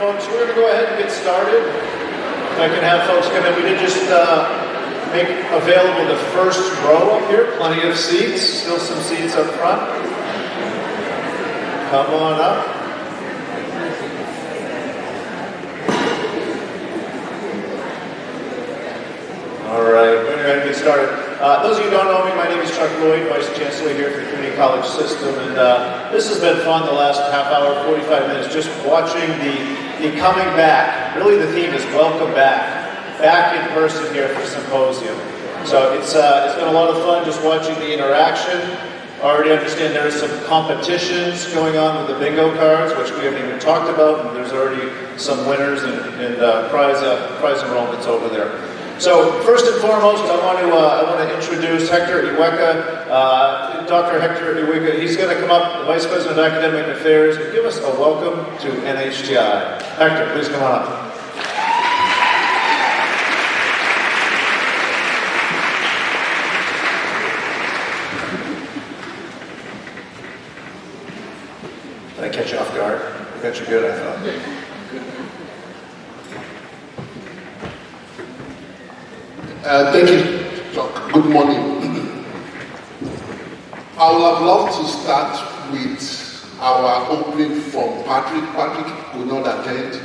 folks, we're going to go ahead and get started. If I can have folks come in, we did just make available the first row up here. Plenty of seats, still some seats up front. Come on up. All right, we're going to get started. Those of you who don't know me, my name is Chuck Lloyd, Vice Chancellor here for the Community College System, and this has been fun the last half hour, 45 minutes, just watching the coming back. Really the theme is welcome back in person here for Symposium. So it's been a lot of fun just watching the interaction. I already understand there are some competitions going on with the bingo cards, which we haven't even talked about, and there's already some winners and prize enrollments over there. So first and foremost, I want to introduce Hector Iweka, Dr. Hector Iweka. He's going to come up, the Vice President of Academic Affairs, and give us a welcome to NHTI. Hector, please come on up. Did I catch you off guard? I got you good, I thought. Thank you, Chuck. Good morning. I would have loved to start with our opening from Patrick. Patrick could not attend.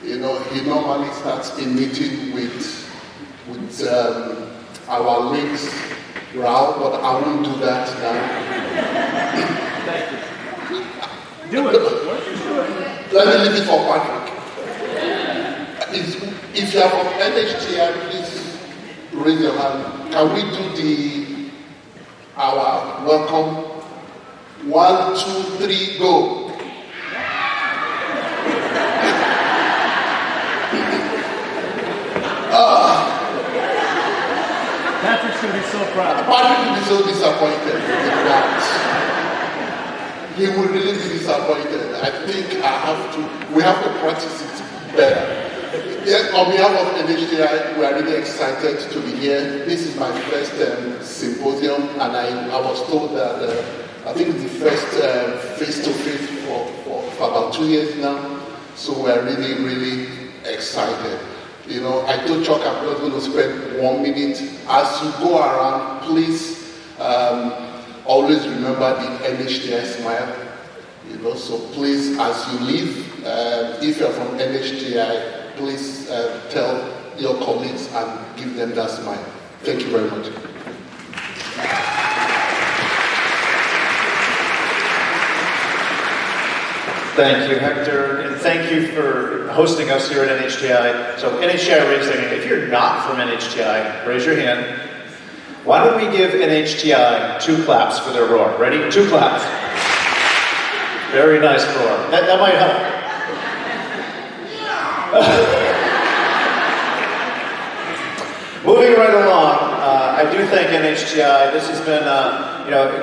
You know, he normally starts a meeting with our links route, but I won't do that now. Thank you. Do it. Let me leave it for Patrick. If you are from NHTI, please raise your hand. Can we do our welcome? 1, 2, 3, go. Patrick's going to be so proud. Patrick will be so disappointed with that. He will really be disappointed. I think we have to practice it better. Yeah, on behalf of NHTI, we are really excited to be here. This is my first symposium, and I was told that I think it's the first face-to-face for about 2 years now. So we are really, really excited. You know, I told Chuck I'm not going to spend 1 minute. As you go around, please always remember the NHTI smile. You know, so please, as you leave, if you're from NHTI, please tell your colleagues and give them that smile. Thank you very much. Thank you, Hector, and thank you for hosting us here at NHTI. So NHTI, raise their hand. If you're not from NHTI, raise your hand. Why don't we give NHTI 2 claps for their roar? Ready? 2 claps. Very nice roar. That might help. Moving right along, I do thank NHTI. This has been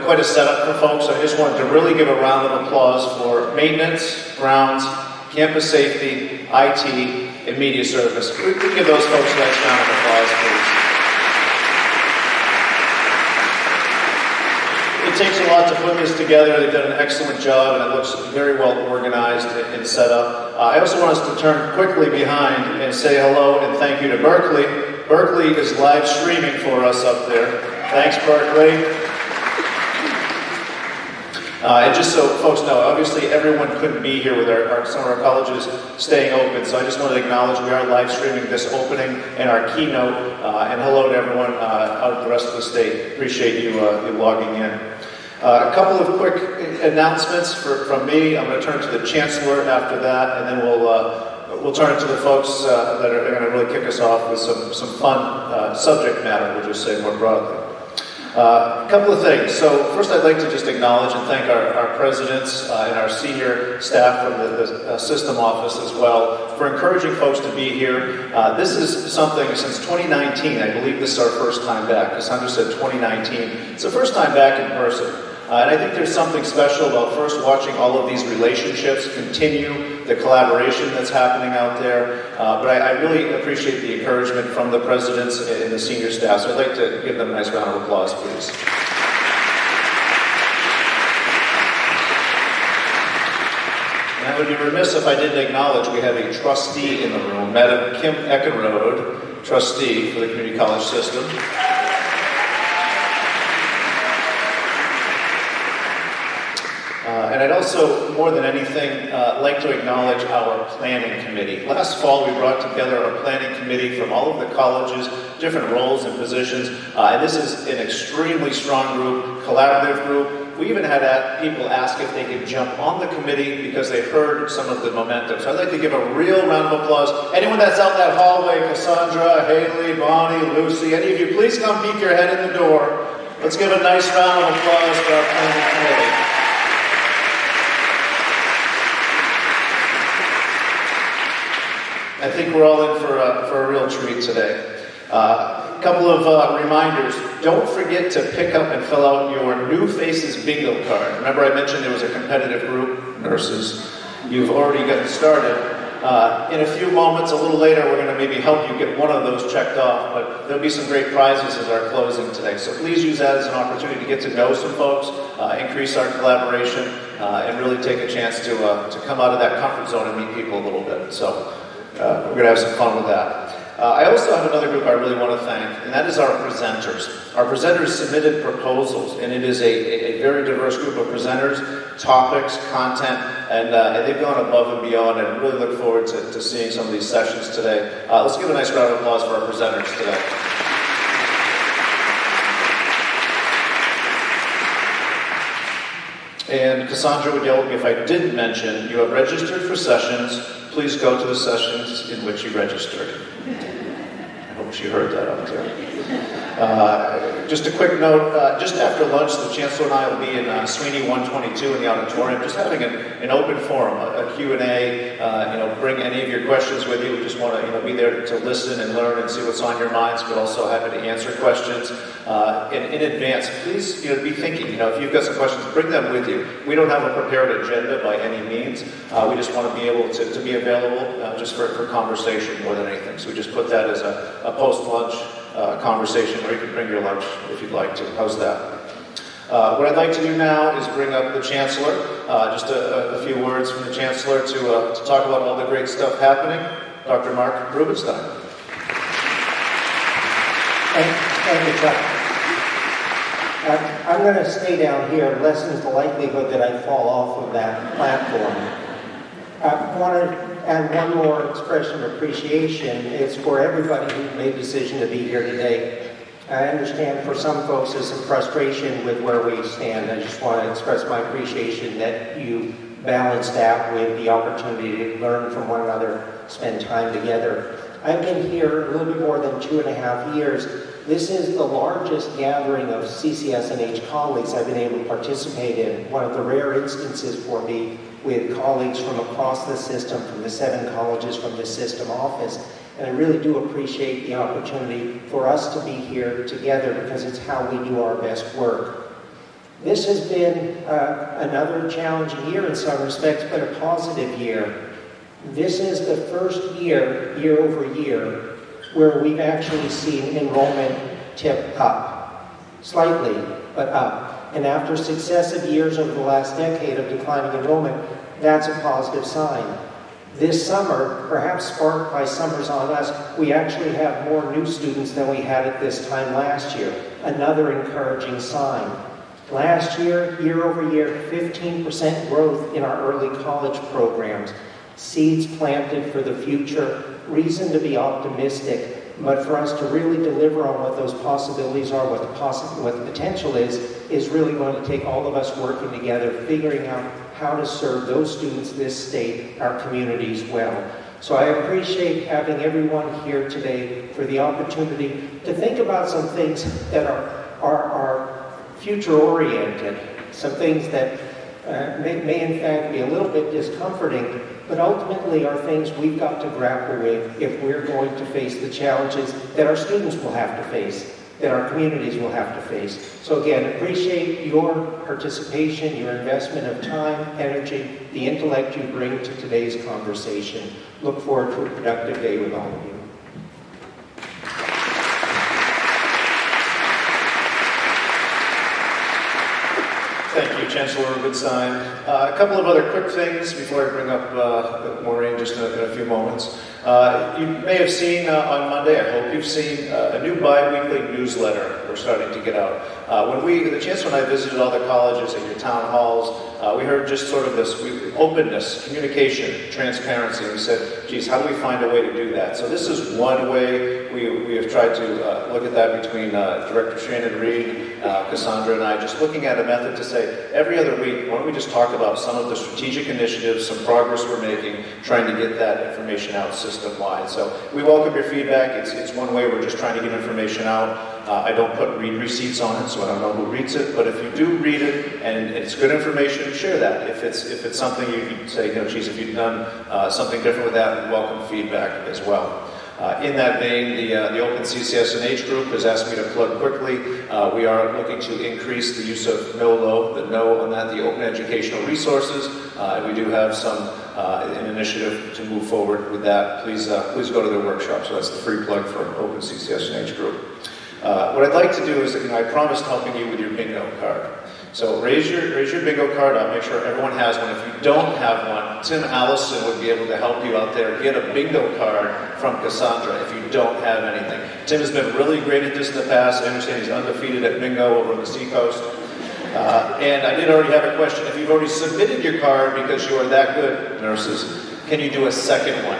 quite a setup for folks. I just wanted to really give a round of applause for maintenance, grounds, campus safety, IT, and media service. We can give those folks a nice round of applause, please. It takes a lot to put this together. They've done an excellent job, and it looks very well organized and set up. I also want us to turn quickly behind and say hello and thank you to Berkeley. Berkeley is live streaming for us up there. Thanks, Berkeley. And just so folks know, obviously everyone couldn't be here with some of our colleges staying open, so I just want to acknowledge we are live streaming this opening and our keynote, and hello to everyone out of the rest of the state. Appreciate you logging in. A couple of quick announcements from me. I'm going to turn to the Chancellor after that, and then we'll turn it to the folks that are going to really kick us off with some fun subject matter, we'll just say more broadly. A couple of things. So first I'd like to just acknowledge and thank our presidents and our senior staff from the system office as well for encouraging folks to be here. This is something since 2019, I believe this is our first time back. Cassandra said 2019. It's the first time back in person. And I think there's something special about first watching all of these relationships continue, the collaboration that's happening out there. But I really appreciate the encouragement from the presidents and the senior staff. So I'd like to give them a nice round of applause, please. And I would be remiss if I didn't acknowledge we have a trustee in the room, Madam Kim Eckenrode, trustee for the community college system. And I'd also, more than anything, like to acknowledge our planning committee. Last fall, we brought together a planning committee from all of the colleges, different roles and positions, and this is an extremely strong group, collaborative group. We even had people ask if they could jump on the committee because they heard some of the momentum. So I'd like to give a real round of applause. Anyone that's out in that hallway, Cassandra, Haley, Bonnie, Lucy, any of you, please come peek your head in the door. Let's give a nice round of applause for our planning committee. I think we're all in for a real treat today. A couple of reminders. Don't forget to pick up and fill out your New Faces bingo card. Remember I mentioned there was a competitive group, nurses. You've already gotten started. In a few moments, a little later, we're going to maybe help you get one of those checked off, but there'll be some great prizes as our closing today. So please use that as an opportunity to get to know some folks, increase our collaboration, and really take a chance to come out of that comfort zone and meet people a little bit. So we're going to have some fun with that. I also have another group I really want to thank, and that is our presenters. Our presenters submitted proposals, and it is a very diverse group of presenters, topics, content, and they've gone above and beyond, and I really look forward to seeing some of these sessions today. Let's give a nice round of applause for our presenters today. And Cassandra would yell at me if I didn't mention, you have registered for sessions. Please go to the sessions in which you registered. I hope she heard that out there. Just a quick note, just after lunch, the Chancellor and I will be in Sweeney 122 in the auditorium, just having an open forum, a Q&A, bring any of your questions with you. We just want to be there to listen and learn and see what's on your minds, but also happy to answer questions. In advance, please be thinking, if you've got some questions, bring them with you. We don't have a prepared agenda by any means. We just want to be able to be available just for conversation more than anything. So we just put that as a post-lunch conversation, or you can bring your lunch if you'd like to. How's that? What I'd like to do now is bring up the Chancellor, just a few words from the Chancellor to talk about all the great stuff happening. Dr. Mark Rubenstein. Thank you, Chuck. I'm going to stay down here, lessens the likelihood that I fall off of that platform. I want to add one more expression of appreciation. It's for everybody who made the decision to be here today. I understand for some folks there's some frustration with where we stand. I just want to express my appreciation that you balanced that with the opportunity to learn from one another, spend time together. I've been here a little bit more than 2.5 years. This is the largest gathering of CCS&H colleagues I've been able to participate in. One of the rare instances for me with colleagues from across the system, from the 7 colleges from the system office. And I really do appreciate the opportunity for us to be here together because it's how we do our best work. This has been another challenging year in some respects, but a positive year. This is the first year over year, where we've actually seen enrollment tip up. Slightly, but up. And after successive years over the last decade of declining enrollment, that's a positive sign. This summer, perhaps sparked by Summers on Us, we actually have more new students than we had at this time last year. Another encouraging sign. Last year, year over year, 15% growth in our early college programs. Seeds planted for the future, reason to be optimistic, but for us to really deliver on what those possibilities are, what the potential is really going to take all of us working together, figuring out how to serve those students, this state, our communities well. So I appreciate having everyone here today for the opportunity to think about some things that are future-oriented, some things that may in fact be a little bit discomforting, but ultimately are things we've got to grapple with if we're going to face the challenges that our students will have to face, that our communities will have to face. So again, appreciate your participation, your investment of time, energy, the intellect you bring to today's conversation. Look forward to a productive day with all of you. Thank you, Chancellor Rubinstein. A couple of other quick things before I bring up Maureen just in a few moments. You may have seen on Monday, I hope you've seen, a new bi-weekly newsletter we're starting to get out. When the Chancellor and I visited all the colleges and your town halls, we heard just sort of this openness, communication, transparency. We said, geez, how do we find a way to do that? So this is one way we have tried to look at that between Director Shannon Reed, Cassandra and I, just looking at a method to say, every other week, why don't we just talk about some of the strategic initiatives, some progress we're making, trying to get that information out system-wide. So we welcome your feedback. It's one way we're just trying to get information out. I don't put read receipts on it, so I don't know who reads it, but if you do read it and it's good information, share that. If it's something you say, you know, geez, if you've done something different with that, welcome feedback as well. In that vein, the Open CCS&H group has asked me to plug quickly. We are looking to increase the use of NOLO, the no on that, the Open Educational Resources, and we do have an initiative to move forward with that. Please go to their workshop. So that's the free plug for Open CCS&H group. What I'd like to do is, I promised helping you with your bingo card. So raise your bingo card up, make sure everyone has one. If you don't have one, Tim Allison would be able to help you out there. Get a bingo card from Cassandra if you don't have anything. Tim has been really great at this in the past. I understand he's undefeated at bingo over on the seacoast. And I did already have a question. If you've already submitted your card because you are that good, nurses, can you do a second one?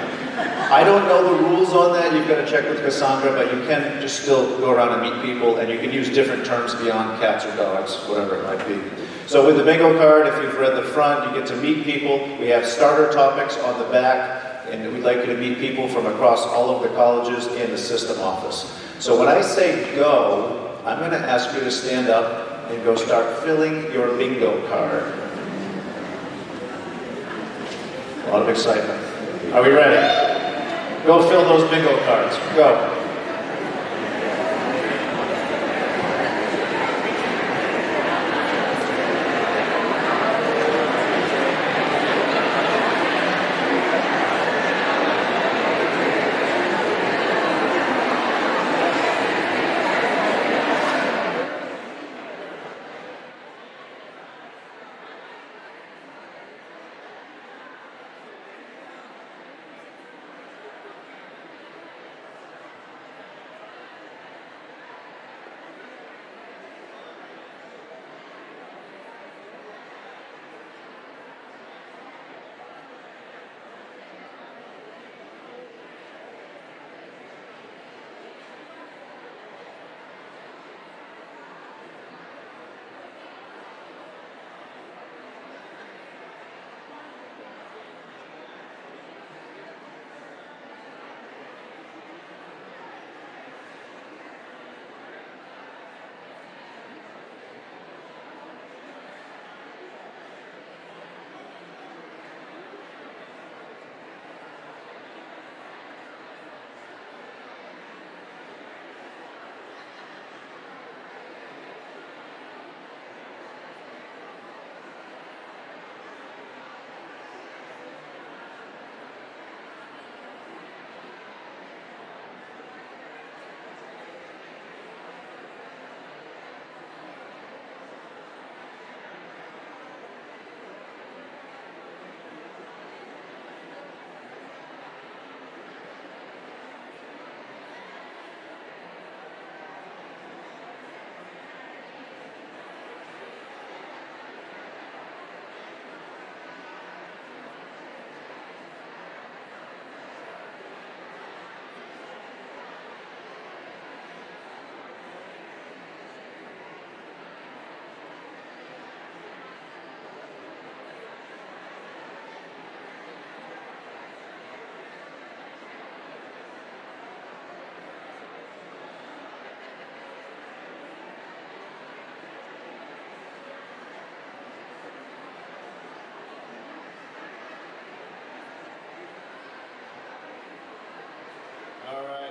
I don't know the rules on that. You've got to check with Cassandra, but you can just still go around and meet people, and you can use different terms beyond cats or dogs, whatever it might be. So with the bingo card, if you've read the front, you get to meet people. We have starter topics on the back, and we'd like you to meet people from across all of the colleges in the system office. So when I say go, I'm going to ask you to stand up and go start filling your bingo card. A lot of excitement. Are we ready? Go fill those bingo cards. Go.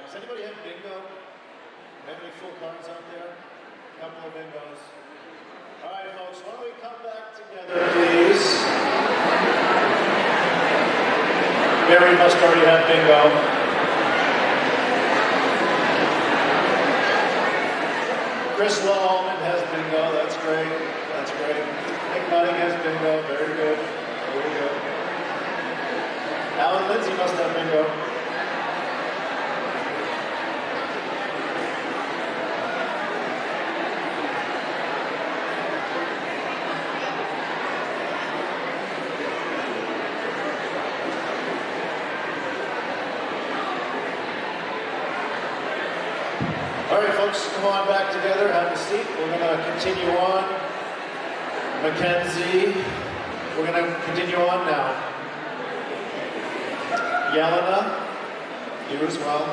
Does anybody have bingo? Have any full cards out there? A couple of bingos. All right, folks, why don't we come back together, please? Mary must already have bingo. Chris Allman has bingo. That's great. That's great. Nick Nutting has bingo. Very good. Very good. Alan Lindsay must have bingo. All right, folks, come on back together, have a seat. We're going to continue on. Mackenzie, we're going to continue on now. Yelena, you as well.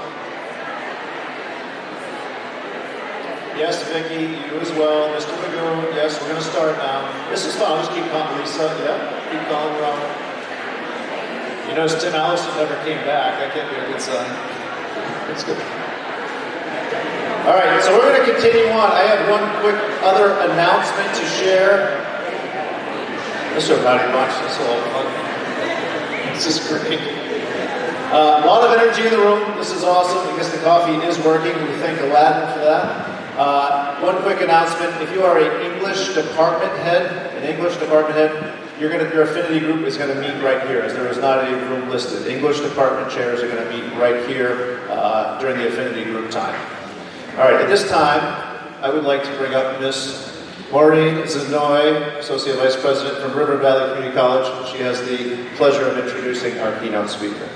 Yes, Vicky, you as well. Mr. Magoo, yes, we're going to start now. This is fun. I'll just keep calling Lisa. Yeah, keep calling Robin. You notice Tim Allison never came back. That can't be a good sign. That's good. All right, so we're going to continue on. I have one quick other announcement to share. Mr. Rowdy Bunch, this is all fun. This is great. A lot of energy in the room. This is awesome. I guess the coffee is working. We thank Aladdin for that. One quick announcement. If you are an English department head, your affinity group is going to meet right here, as there is not a room listed. English department chairs are going to meet right here during the affinity group time. All right, at this time, I would like to bring up Miss Maureen Zanoy, Associate Vice President from River Valley Community College. She has the pleasure of introducing our keynote speaker.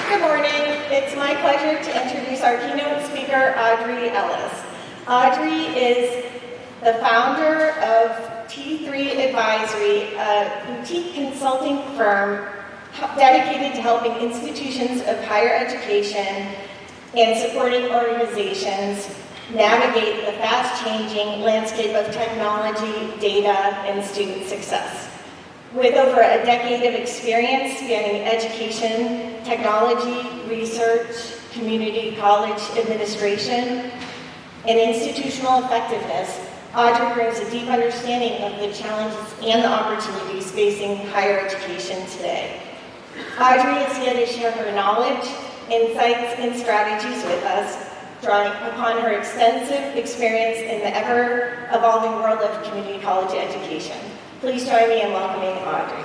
Good morning. It's my pleasure to introduce our keynote speaker, Audrey Ellis. Audrey is the founder of T3 Advisory, a boutique consulting firm dedicated to helping institutions of higher education and supporting organizations navigate the fast-changing landscape of technology, data, and student success. With over a decade of experience spanning education, technology, research, community college administration, and institutional effectiveness, Audrey brings a deep understanding of the challenges and the opportunities facing higher education today. Audrey is here to share her knowledge, insights, and strategies with us, drawing upon her extensive experience in the ever-evolving world of community college education. Please join me in welcoming Audrey.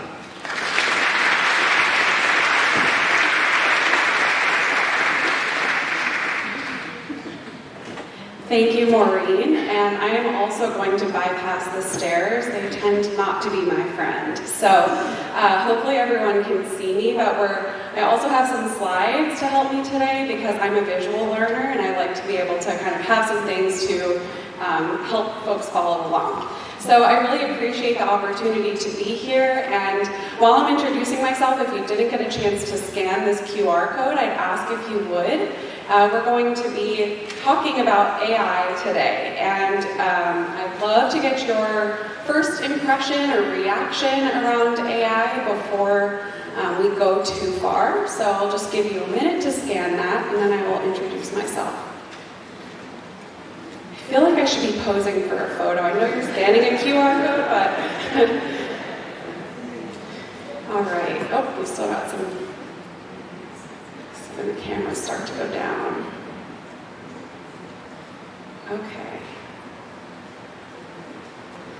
Thank you, Maureen, and I am also going to bypass the stairs. They tend not to be my friend. So hopefully everyone can see me, but I also have some slides to help me today because I'm a visual learner and I like to be able to kind of have some things to help folks follow along. So I really appreciate the opportunity to be here, and while I'm introducing myself, if you didn't get a chance to scan this QR code, I'd ask if you would. We're going to be talking about AI today, and I'd love to get your first impression or reaction around AI before we go too far. So I'll just give you a minute to scan that, and then I will introduce myself. I feel like I should be posing for a photo. I know you're scanning a QR code, but... All right. Oh, we still got some... When the cameras start to go down. Okay.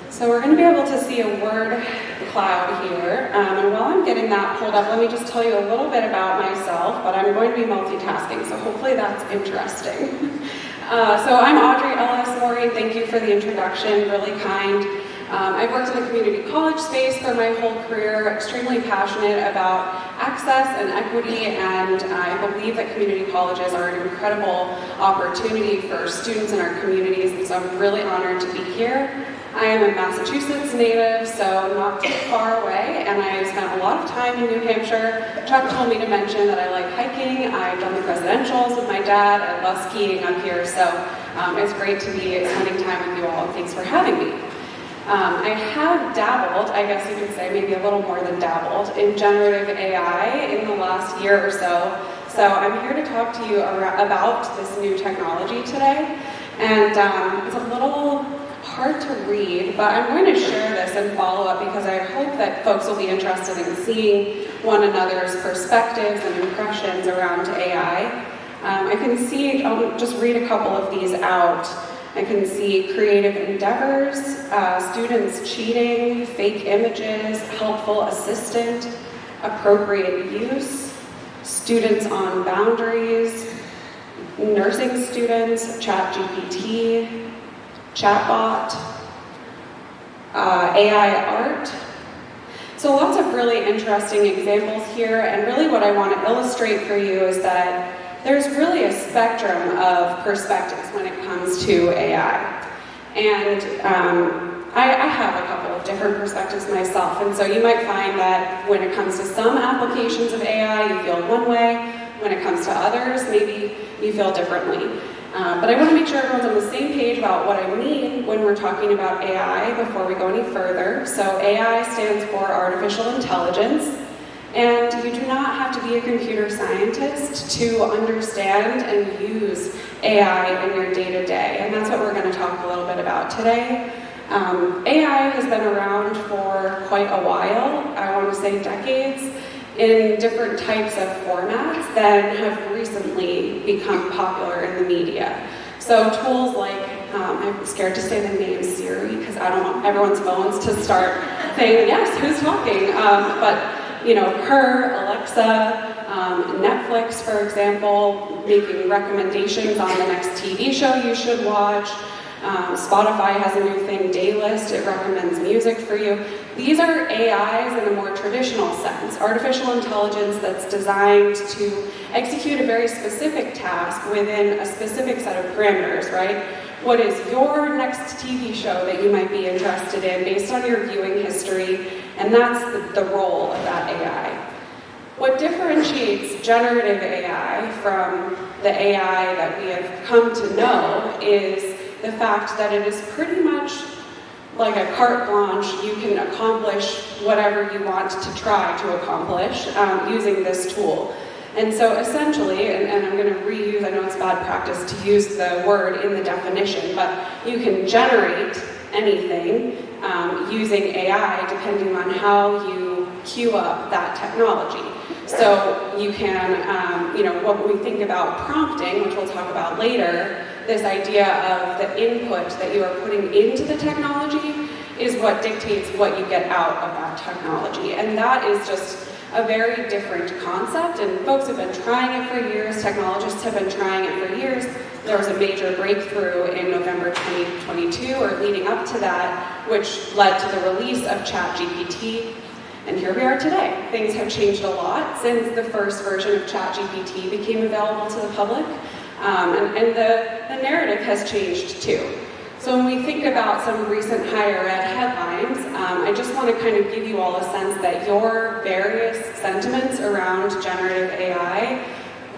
So we're going to be able to see a word cloud here. And while I'm getting that pulled up, let me just tell you a little bit about myself, but I'm going to be multitasking, so hopefully that's interesting. So I'm Audrey Ellis. Maureen, thank you for the introduction, really kind. I've worked in the community college space for my whole career, extremely passionate about access and equity, and I believe that community colleges are an incredible opportunity for students in our communities, and so I'm really honored to be here. I am a Massachusetts native, so not too far away, and I've spent a lot of time in New Hampshire. Chuck told me to mention that I like hiking. I've done the presidentials with my dad. I love skiing up here, so it's great to be spending time with you all, and thanks for having me. I have dabbled, I guess you could say, maybe a little more than dabbled, in generative AI in the last year or so. So I'm here to talk to you about this new technology today. And it's a little hard to read, but I'm going to share this and follow up because I hope that folks will be interested in seeing one another's perspectives and impressions around AI. I can see, I'll just read a couple of these out. I can see creative endeavors, students cheating, fake images, helpful assistant, appropriate use, students on boundaries, nursing students, ChatGPT, chatbot, AI art. So lots of really interesting examples here, and really what I want to illustrate for you is that there's really a spectrum of perspectives when it comes to AI. And I have a couple of different perspectives myself, and so you might find that when it comes to some applications of AI, you feel one way. When it comes to others, maybe you feel differently. But I want to make sure everyone's on the same page about what I mean when we're talking about AI before we go any further. So AI stands for artificial intelligence. And you do not have to be a computer scientist to understand and use AI in your day-to-day. And that's what we're going to talk a little bit about today. AI has been around for quite a while, I want to say decades, in different types of formats that have recently become popular in the media. So tools like, I'm scared to say the name Siri because I don't want everyone's phones to start saying, yes, who's talking? But you know, her, Alexa, Netflix, for example, making recommendations on the next TV show you should watch. Spotify has a new thing, Daylist, it recommends music for you. These are AIs in a more traditional sense, artificial intelligence that's designed to execute a very specific task within a specific set of parameters, right? What is your next TV show that you might be interested in based on your viewing history? And that's the role of that AI. What differentiates generative AI from the AI that we have come to know is the fact that it is pretty much like a carte blanche. You can accomplish whatever you want to try to accomplish using this tool. And so essentially, and I'm going to reuse, I know it's bad practice to use the word in the definition, but you can generate anything using AI depending on how you queue up that technology. So you can, what we think about prompting, which we'll talk about later, this idea of the input that you are putting into the technology is what dictates what you get out of that technology. And that is just a very different concept, and folks have been trying it for years, technologists have been trying it for years. There was a major breakthrough in November 2022, or leading up to that, which led to the release of ChatGPT. And here we are today. Things have changed a lot since the first version of ChatGPT became available to the public, and the narrative has changed too. So when we think about some recent higher ed headlines, I just want to kind of give you all a sense that your various sentiments around generative AI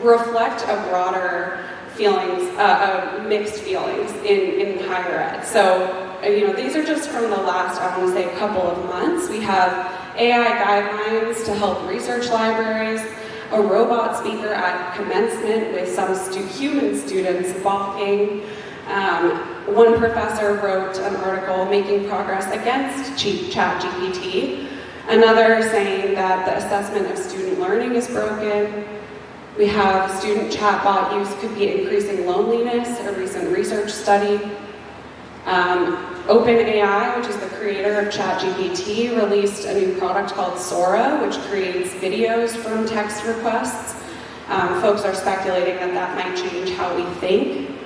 reflect a broader feelings, mixed feelings in higher ed. So, these are just from the last, I want to say, couple of months. We have AI guidelines to help research libraries, a robot speaker at commencement with some human students balking. One professor wrote an article making progress against ChatGPT. Another saying that the assessment of student learning is broken. We have student chatbot use could be increasing loneliness, a recent research study. OpenAI, which is the creator of ChatGPT, released a new product called Sora, which creates videos from text requests. Folks are speculating that that might change how we think.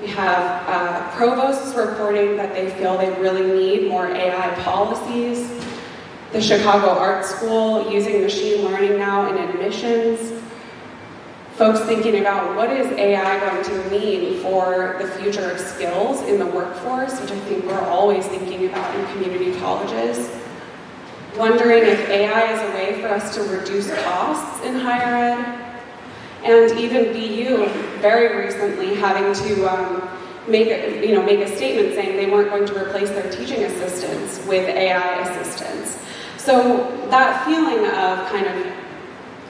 We have provosts reporting that they feel they really need more AI policies. The Chicago Art School using machine learning now in admissions. Folks thinking about what is AI going to mean for the future of skills in the workforce, which I think we're always thinking about in community colleges. Wondering if AI is a way for us to reduce costs in higher ed. And even BU very recently having to make a statement saying they weren't going to replace their teaching assistants with AI assistants. So that feeling of kind of,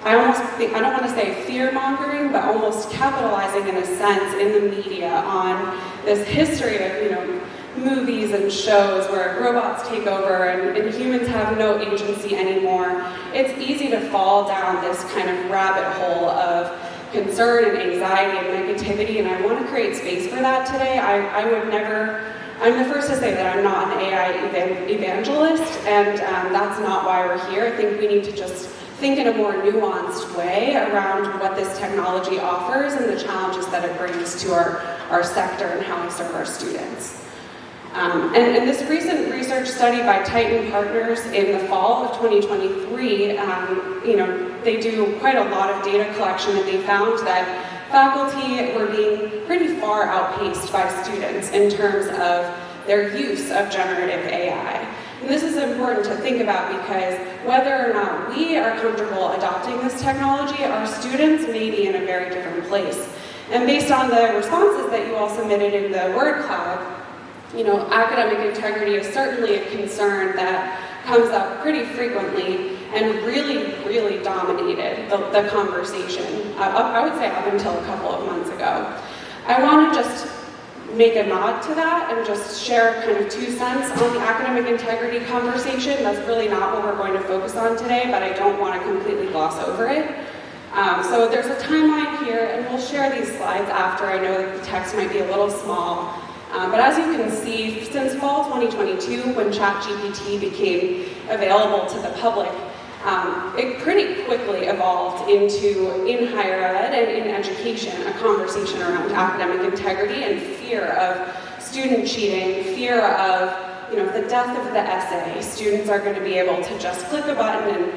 I don't want to say fear-mongering, but almost capitalizing in a sense in the media on this history of, movies and shows where robots take over and humans have no agency anymore. It's easy to fall down this kind of rabbit hole of concern and anxiety and negativity, and I want to create space for that today. I'm the first to say that I'm not an AI evangelist, and that's not why we're here. I think we need to just think in a more nuanced way around what this technology offers and the challenges that it brings to our sector and how we serve our students. And this recent research study by Titan Partners in the fall of 2023, they do quite a lot of data collection, and they found that faculty were being pretty far outpaced by students in terms of their use of generative AI. And this is important to think about because whether or not we are comfortable adopting this technology, our students may be in a very different place. And based on the responses that you all submitted in the word cloud, academic integrity is certainly a concern that comes up pretty frequently and really, really dominated the conversation, I would say up until a couple of months ago. I want to just make a nod to that and just share kind of 2 cents on the academic integrity conversation. That's really not what we're going to focus on today, but I don't want to completely gloss over it. So there's a timeline here, and we'll share these slides after. I know that the text might be a little small. But as you can see, since fall 2022, when ChatGPT became available to the public, it pretty quickly evolved into, in higher ed and in education, a conversation around academic integrity and fear of student cheating, fear of the death of the essay. Students are going to be able to just click a button and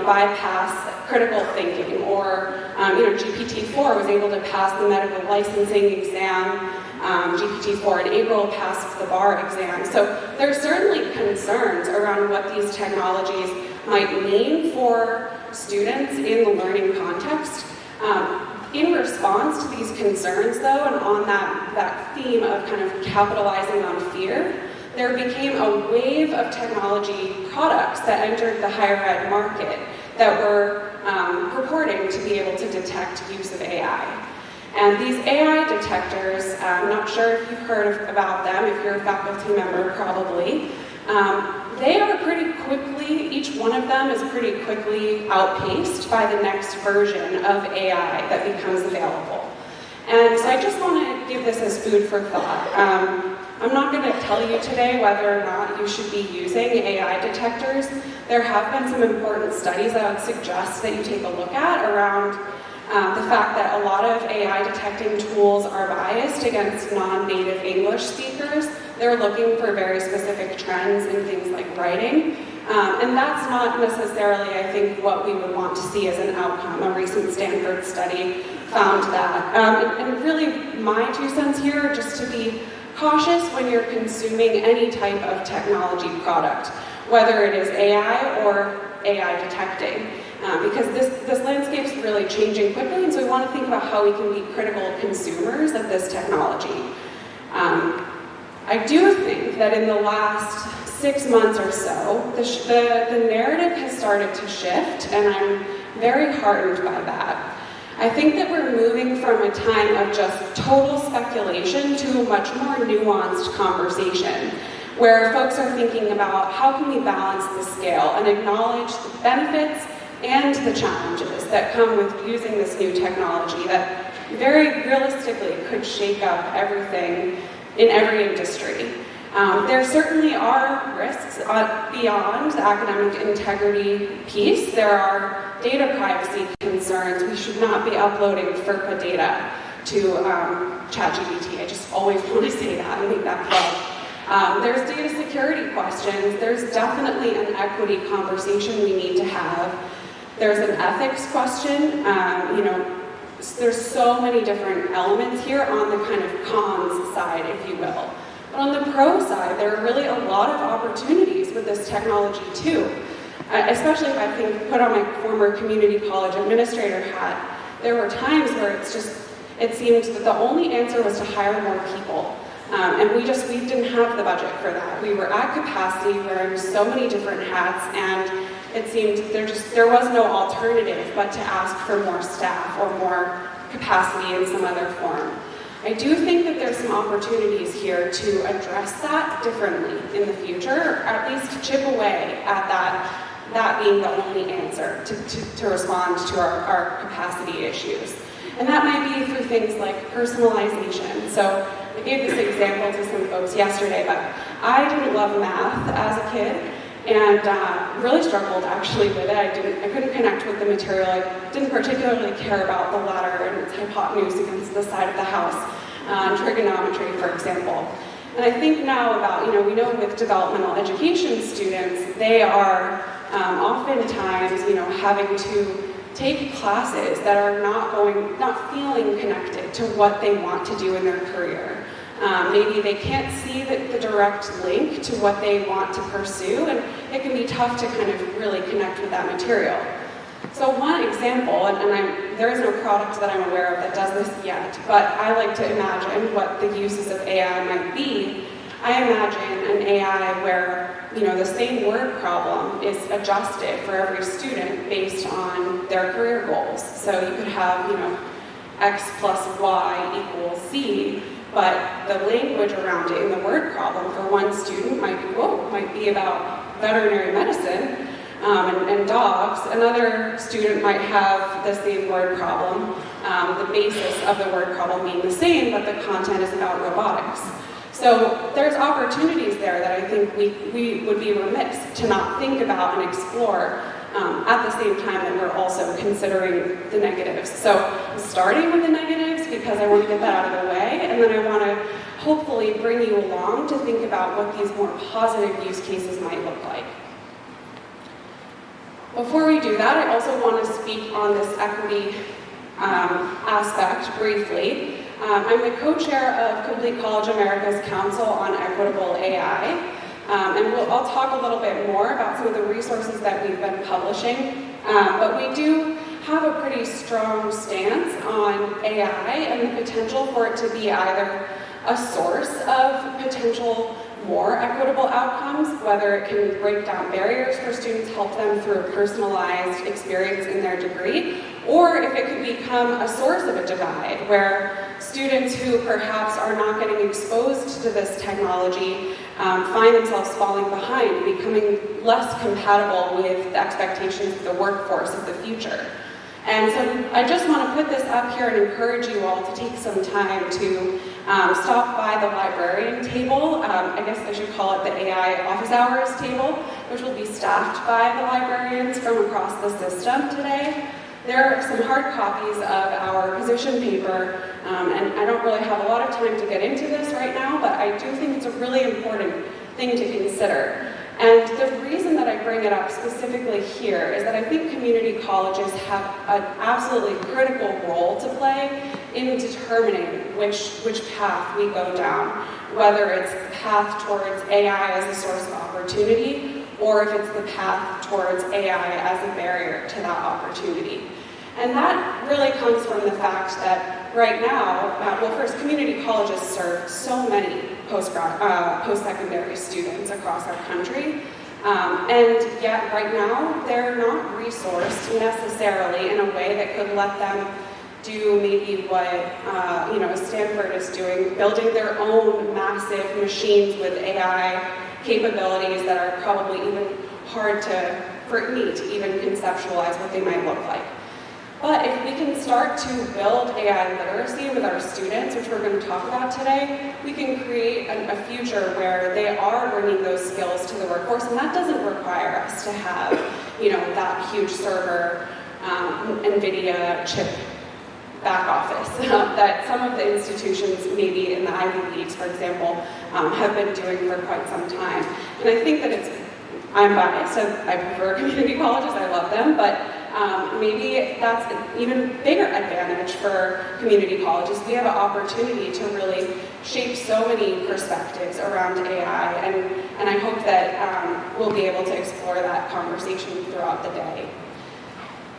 bypass critical thinking, or GPT-4 was able to pass the medical licensing exam. GPT-4 in April passed the bar exam. So there's certainly concerns around what these technologies might mean for students in the learning context. In response to these concerns, though, and on that theme of kind of capitalizing on fear, there became a wave of technology products that entered the higher ed market that were purporting to be able to detect use of AI. And these AI detectors, I'm not sure if you've heard about them, if you're a faculty member, probably. They are pretty quickly, each one of them is pretty quickly outpaced by the next version of AI that becomes available. And so I just want to give this as food for thought. I'm not going to tell you today whether or not you should be using AI detectors. There have been some important studies that I would suggest that you take a look at around the fact that a lot of AI detecting tools are biased against non-native English speakers. They're looking for very specific trends in things like writing. And that's not necessarily, I think, what we would want to see as an outcome. A recent Stanford study found that. And really, my 2 cents here are just to be cautious when you're consuming any type of technology product, whether it is AI or AI detecting. Because this landscape's really changing quickly, and so we want to think about how we can be critical consumers of this technology. I do think that in the last 6 months or so, the narrative has started to shift, and I'm very heartened by that. I think that we're moving from a time of just total speculation to a much more nuanced conversation, where folks are thinking about how can we balance the scale and acknowledge the benefits and the challenges that come with using this new technology that very realistically could shake up everything in every industry. There certainly are risks beyond the academic integrity piece. There are data privacy concerns. We should not be uploading FERPA data to ChatGPT. I just always want to say that and make that clear. There's data security questions. There's definitely an equity conversation we need to have. There's an ethics question. There's so many different elements here on the kind of cons side, if you will. But on the pro side, there are really a lot of opportunities with this technology too. Especially if I think, put on my former community college administrator hat, there were times where it seemed that the only answer was to hire more people. And we didn't have the budget for that. We were at capacity wearing so many different hats, and it seemed there was no alternative but to ask for more staff or more capacity in some other form. I do think that there's some opportunities here to address that differently in the future, or at least chip away at that being the only answer to respond to our capacity issues. And that might be through things like personalization. So I gave this example to some folks yesterday, but I didn't love math as a kid, and really struggled actually with it. I couldn't connect with the material. I didn't particularly care about the ladder and its hypotenuse against the side of the house, trigonometry, for example. And I think now about, we know with developmental education students, they are oftentimes, having to take classes that are not feeling connected to what they want to do in their career. Maybe they can't see the direct link to what they want to pursue, and it can be tough to kind of really connect with that material. So one example, and there is no product that I'm aware of that does this yet, but I like to imagine what the uses of AI might be. I imagine an AI where, the same word problem is adjusted for every student based on their career goals. So you could have, X plus Y equals Z, but the language around it in the word problem for one student might be about veterinary medicine and dogs. Another student might have the same word problem, the basis of the word problem being the same, but the content is about robotics. So there's opportunities there that I think we would be remiss to not think about and explore at the same time that we're also considering the negatives. So I'm starting with the negatives because I want to get that out of the way, and then I want to hopefully bring you along to think about what these more positive use cases might look like. Before we do that, I also want to speak on this equity aspect briefly. I'm the co-chair of Complete College America's Council on Equitable AI, and I'll talk a little bit more about some of the resources that we've been publishing, but we do have a pretty strong stance on AI and the potential for it to be either a source of potential more equitable outcomes, whether it can break down barriers for students, help them through a personalized experience in their degree, or if it could become a source of a divide, where students who perhaps are not getting exposed to this technology find themselves falling behind, becoming less compatible with the expectations of the workforce of the future. And so I just want to put this up here and encourage you all to take some time to stop by the librarian table. I guess I should call it the AI office hours table, which will be staffed by the librarians from across the system today. There are some hard copies of our position paper, and I don't really have a lot of time to get into this right now, but I do think it's a really important thing to consider. And the reason that I bring it up specifically here is that I think community colleges have an absolutely critical role to play in determining which path we go down, whether it's the path towards AI as a source of opportunity, or if it's the path towards AI as a barrier to that opportunity. And that really comes from the fact that right now, first, community colleges serve so many post-secondary students across our country, and yet right now they're not resourced necessarily in a way that could let them do maybe what Stanford is doing, building their own massive machines with AI capabilities that are probably even hard for me to even conceptualize what they might look like. But if we can start to build AI literacy with our students, which we're going to talk about today, we can create a future where they are bringing those skills to the workforce, and that doesn't require us to have, that huge server, NVIDIA chip back office that some of the institutions, maybe in the Ivy Leagues, for example, have been doing for quite some time. And I think that I'm biased, I prefer community colleges, I love them, but maybe that's an even bigger advantage for community colleges. We have an opportunity to really shape so many perspectives around AI, and I hope that we'll be able to explore that conversation throughout the day.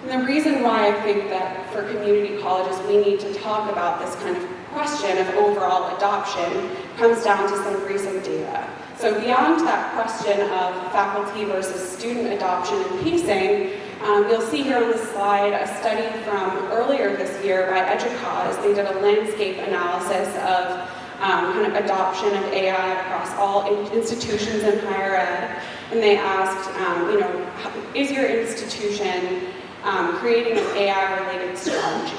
And the reason why I think that for community colleges we need to talk about this kind of question of overall adoption comes down to some recent data. So beyond that question of faculty versus student adoption and pacing, you'll see here on the slide a study from earlier this year by EDUCAUSE. They did a landscape analysis of kind of adoption of AI across all institutions in higher ed, and they asked, is your institution creating an AI-related strategy?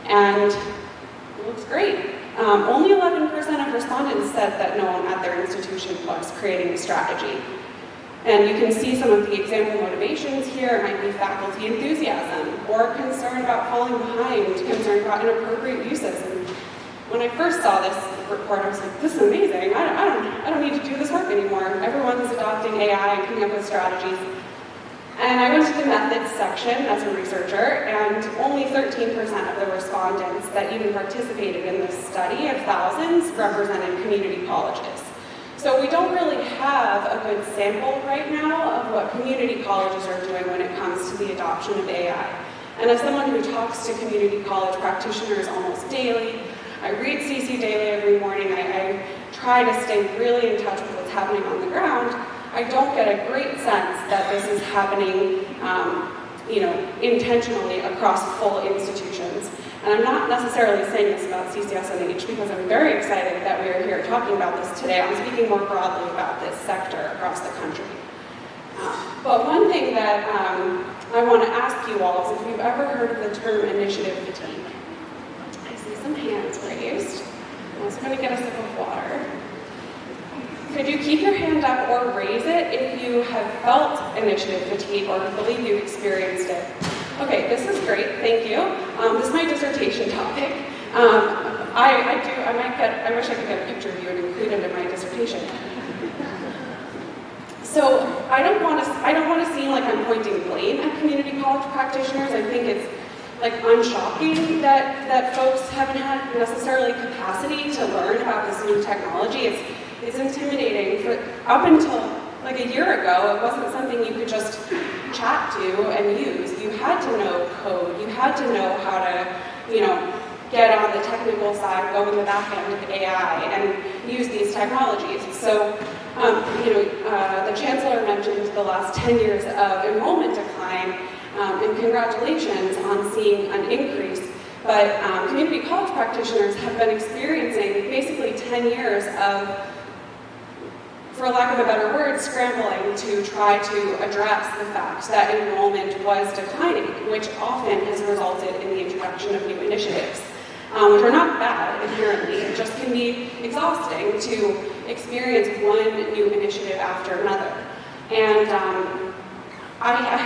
And it looks great. Only 11% of respondents said that no one at their institution was creating a strategy. And you can see some of the example motivations here. It might be faculty enthusiasm, or concern about falling behind, concern about inappropriate uses. And when I first saw this report, I was like, this is amazing. I don't need to do this work anymore. Everyone's adopting AI and coming up with strategies. And I went to the methods section as a researcher, and only 13% of the respondents that even participated in this study of thousands represented community colleges. So we don't really have a good sample right now of what community colleges are doing when it comes to the adoption of AI. And as someone who talks to community college practitioners almost daily, I read CC Daily every morning, I try to stay really in touch with what's happening on the ground. I don't get a great sense that this is happening intentionally across full institutions. And I'm not necessarily saying this about CCSNH because I'm very excited that we are here talking about this today. I'm speaking more broadly about this sector across the country. But one thing that I want to ask you all is if you've ever heard of the term initiative fatigue. I see some hands raised. I'm also going to get a sip of water. Could you keep your hand up or raise it if you have felt initiative fatigue or believe you've experienced it? Okay, this is great, thank you. This is my dissertation topic. I wish I could get a picture of you and include it in my dissertation. So I don't want to seem like I'm pointing blame at community college practitioners. I think it's like unshocking that folks haven't had necessarily capacity to learn about this new technology. It's intimidating. Up until like a year ago, it wasn't something you could just chat to and use. You had to know code. You had to know how to, get on the technical side, go in the back end of AI, and use these technologies. So, the chancellor mentioned the last 10 years of enrollment decline, and congratulations on seeing an increase. But community college practitioners have been experiencing basically 10 years of, for lack of a better word, scrambling to try to address the fact that enrollment was declining, which often has resulted in the introduction of new initiatives, which are not bad inherently. It just can be exhausting to experience one new initiative after another. And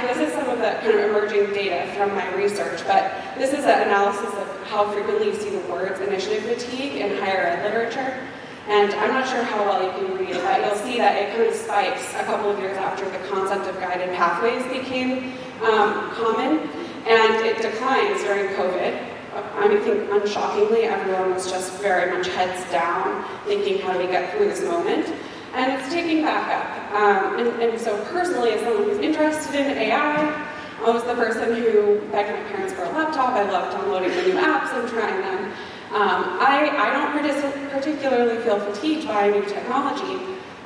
this is some of the kind of emerging data from my research, but this is an analysis of how frequently you see the words initiative fatigue in higher ed literature. And I'm not sure how well you can read it, but you'll see that it kind of spikes a couple of years after the concept of guided pathways became common, and it declines during COVID. I think unshockingly, everyone was just very much heads down, thinking how do we get through this moment, and it's taking back up. And so personally, as someone who's interested in AI, I was the person who begged my parents for a laptop. I love downloading the new apps and trying them. I don't particularly feel fatigued by new technology,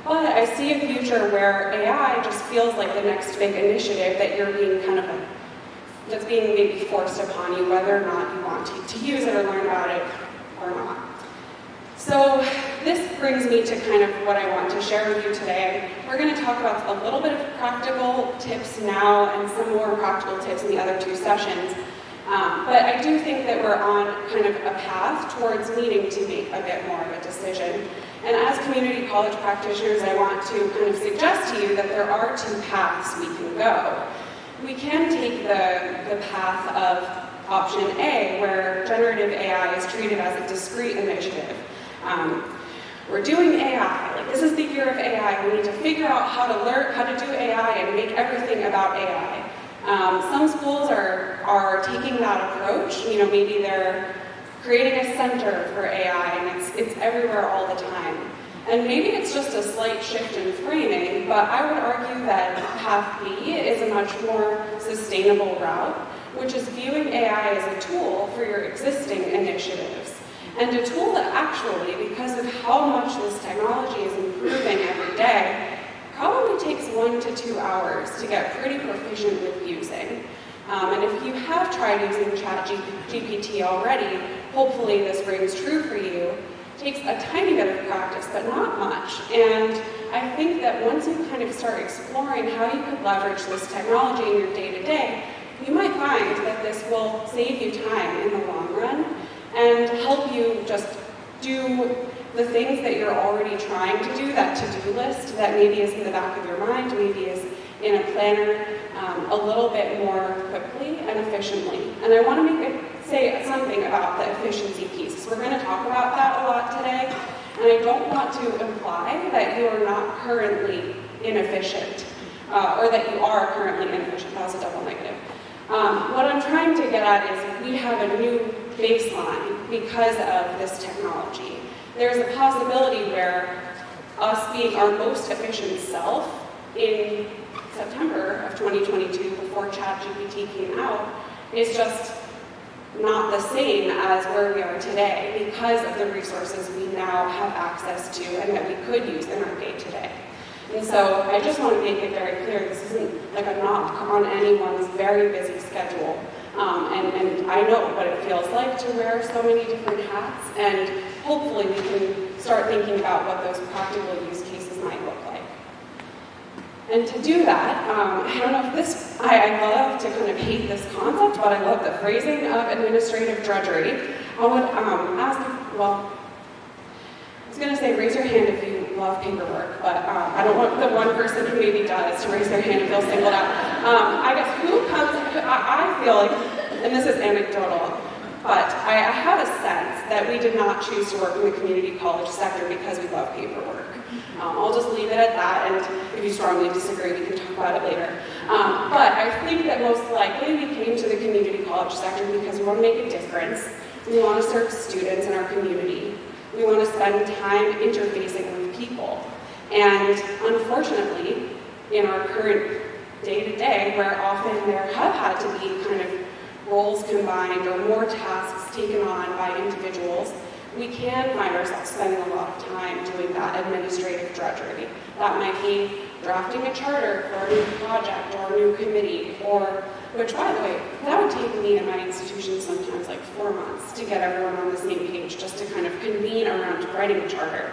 but I see a future where AI just feels like the next big initiative that you're being that's being maybe forced upon you, whether or not you want to use it or learn about it or not. So this brings me to kind of what I want to share with you today. We're going to talk about a little bit of practical tips now and some more practical tips in the other two sessions. But I do think that we're on kind of a path towards needing to make a bit more of a decision. And as community college practitioners, I want to kind of suggest to you that there are two paths we can go. We can take the path of option A, where generative AI is treated as a discrete initiative. We're doing AI, like this is the year of AI, we need to figure out how to learn how to do AI and make everything about AI. Some schools are taking that approach. Maybe they're creating a center for AI and it's everywhere all the time. And maybe it's just a slight shift in framing, but I would argue that path B is a much more sustainable route, which is viewing AI as a tool for your existing initiatives. And a tool that actually, because of how much this technology is improving every day, probably takes 1 to 2 hours to get pretty proficient with using. And if you have tried using ChatGPT already, hopefully this rings true for you. It takes a tiny bit of practice, but not much. And I think that once you kind of start exploring how you could leverage this technology in your day-to-day, you might find that this will save you time in the long run and help you just do the things that you're already trying to do, that to-do list that maybe is in the back of your mind, maybe is in a planner, a little bit more quickly and efficiently. And I want to say something about the efficiency piece. We're going to talk about that a lot today, and I don't want to imply that you are not currently inefficient, or that you are currently inefficient. That was a double negative. What I'm trying to get at is we have a new baseline because of this technology. There's a possibility where us being our most efficient self in September of 2022, before ChatGPT came out, is just not the same as where we are today because of the resources we now have access to and that we could use in our day-to-day. And so I just want to make it very clear, this isn't like a knock on anyone's very busy schedule. And I know what it feels like to wear so many different hats, and hopefully we can start thinking about what those practical use cases might look like. And to do that, I don't know if this, I love to kind of hate this concept, but I love the phrasing of administrative drudgery. I would ask, well, I was going to say raise your hand if you love paperwork, but I don't want the one person who maybe does to raise their hand and feel singled out. I guess who comes, I feel like, and this is anecdotal, but I have a sense that we did not choose to work in the community college sector because we love paperwork. I'll just leave it at that, and if you strongly disagree, we can talk about it later. But I think that most likely we came to the community college sector because we want to make a difference. We want to serve students in our community. We want to spend time interfacing with people. And unfortunately, in our current day-to-day, where often there have had to be kind of roles combined or more tasks taken on by individuals, we can find ourselves spending a lot of time doing that administrative drudgery. That might be drafting a charter for a new project or a new committee, or, which by the way, that would take me and my institution sometimes like 4 months to get everyone on the same page just to kind of convene around writing a charter.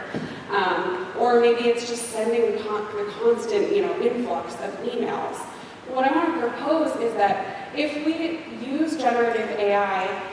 Or maybe it's just sending the constant, influx of emails. What I want to propose is that if we use generative AI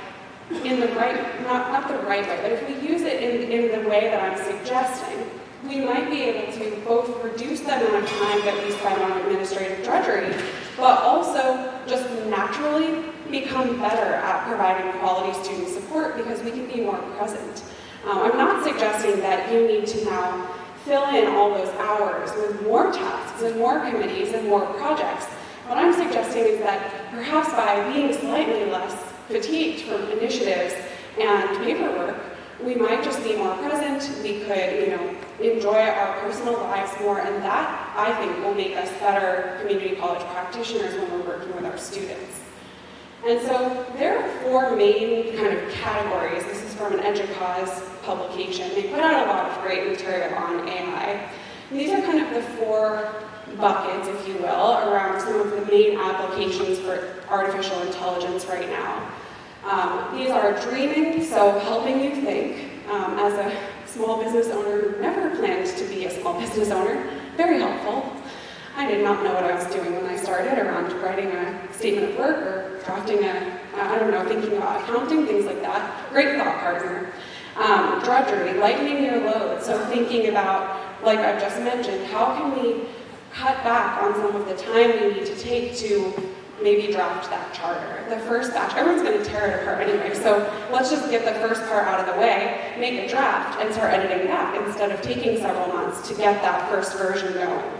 in the right, not the right way, but if we use it in the way that I'm suggesting, we might be able to both reduce the amount of time that we spend on administrative drudgery, but also just naturally become better at providing quality student support because we can be more present. I'm not suggesting that you need to now fill in all those hours with more tasks and more committees and more projects. What I'm suggesting is that perhaps by being slightly less fatigued from initiatives and paperwork, we might just be more present, we could, enjoy our personal lives more, and that, I think, will make us better community college practitioners when we're working with our students. And so there are 4 main kind of categories. This is from an EDUCAUSE publication. They put out a lot of great material on AI. And these are kind of the 4 buckets, if you will, around some of the main applications for artificial intelligence right now. These are dreaming, so helping you think. As a small business owner who never planned to be a small business owner, very helpful. I did not know what I was doing when I started around writing a statement of work or drafting thinking about accounting, things like that. Great thought partner. Drudgery, lightening your load. So thinking about, like I've just mentioned, how can we cut back on some of the time we need to take to maybe draft that charter. The first batch, everyone's going to tear it apart anyway, so let's just get the first part out of the way, make a draft, and start editing that instead of taking several months to get that first version going.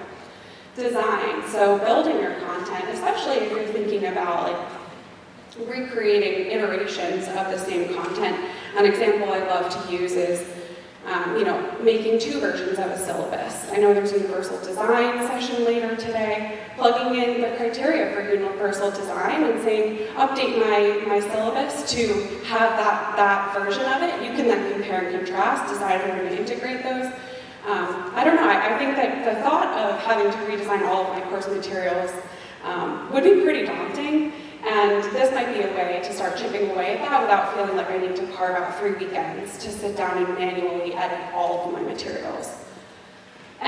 Design, so building your content, especially if you're thinking about recreating iterations of the same content. An example I love to use is making 2 versions of a syllabus. I know there's a universal design session later today, plugging in the criteria for universal design and saying, update my syllabus to have that version of it. You can then compare and contrast, decide if you're going to integrate those. I don't know, I think that the thought of having to redesign all of my course materials would be pretty daunting. And this might be a way to start chipping away at that without feeling like I need to carve out 3 weekends to sit down and manually edit all of my materials.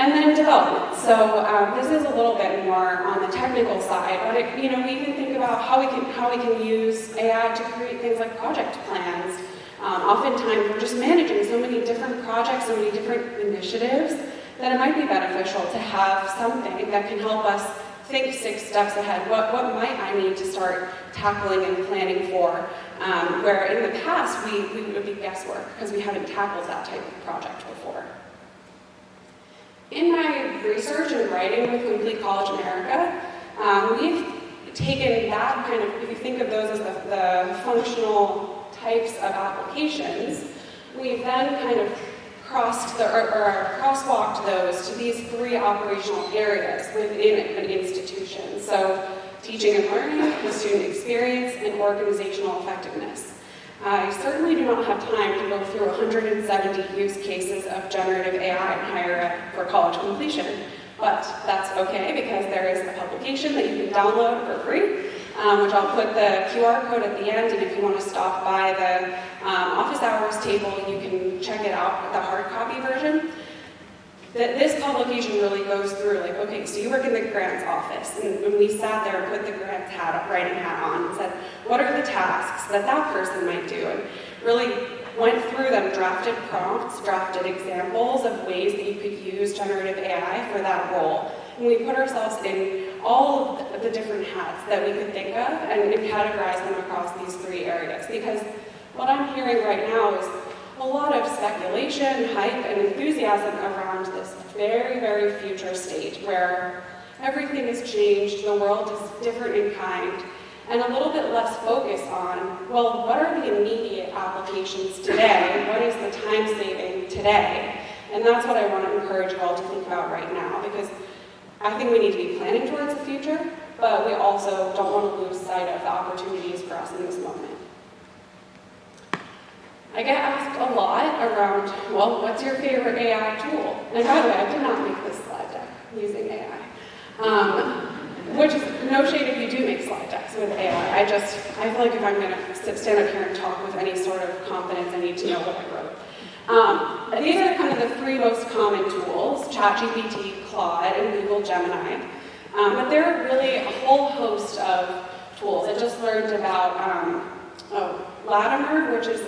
And then development. So this is a little bit more on the technical side, but we even think about how we can use AI to create things like project plans. Oftentimes we're just managing so many different projects, so many different initiatives, that it might be beneficial to have something that can help us think 6 steps ahead. What might I need to start tackling and planning for? Where in the past we would be guesswork because we haven't tackled that type of project before. In my research and writing with Complete College America, we've taken that kind of, if you think of those as the functional types of applications, we've then kind of crosswalked those to these 3 operational areas within an institution. So teaching and learning, the student experience, and organizational effectiveness. I certainly do not have time to go through 170 use cases of generative AI in higher ed for college completion, but that's okay because there is a publication that you can download for free, which I'll put the QR code at the end, and if you want to stop by the office hours table, you can check it out, the hard copy version. This publication really goes through, like, okay, so you work in the grants office, and when we sat there and put the grants writing hat on and said, what are the tasks that person might do? And really went through them, drafted prompts, drafted examples of ways that you could use generative AI for that role. And we put ourselves in all of the different hats that we could think of and categorize them across these 3 areas. Because what I'm hearing right now is a lot of speculation, hype, and enthusiasm around this very, very future state where everything has changed, the world is different in kind, and a little bit less focus on, well, what are the immediate applications today? What is the time saving today? And that's what I want to encourage you all to think about right now, because I think we need to be planning towards the future, but we also don't want to lose sight of the opportunities for us in this moment. I get asked a lot around, well, what's your favorite AI tool? And by the way, I did not make this slide deck using AI. Which is no shade if you do make slide decks with AI. I feel like if I'm going to stand up here and talk with any sort of confidence, I need to know what I wrote. These are kind of the 3 most common tools, ChatGPT, Claude, and Google Gemini. But there are really a whole host of tools. I just learned about Latimer, which is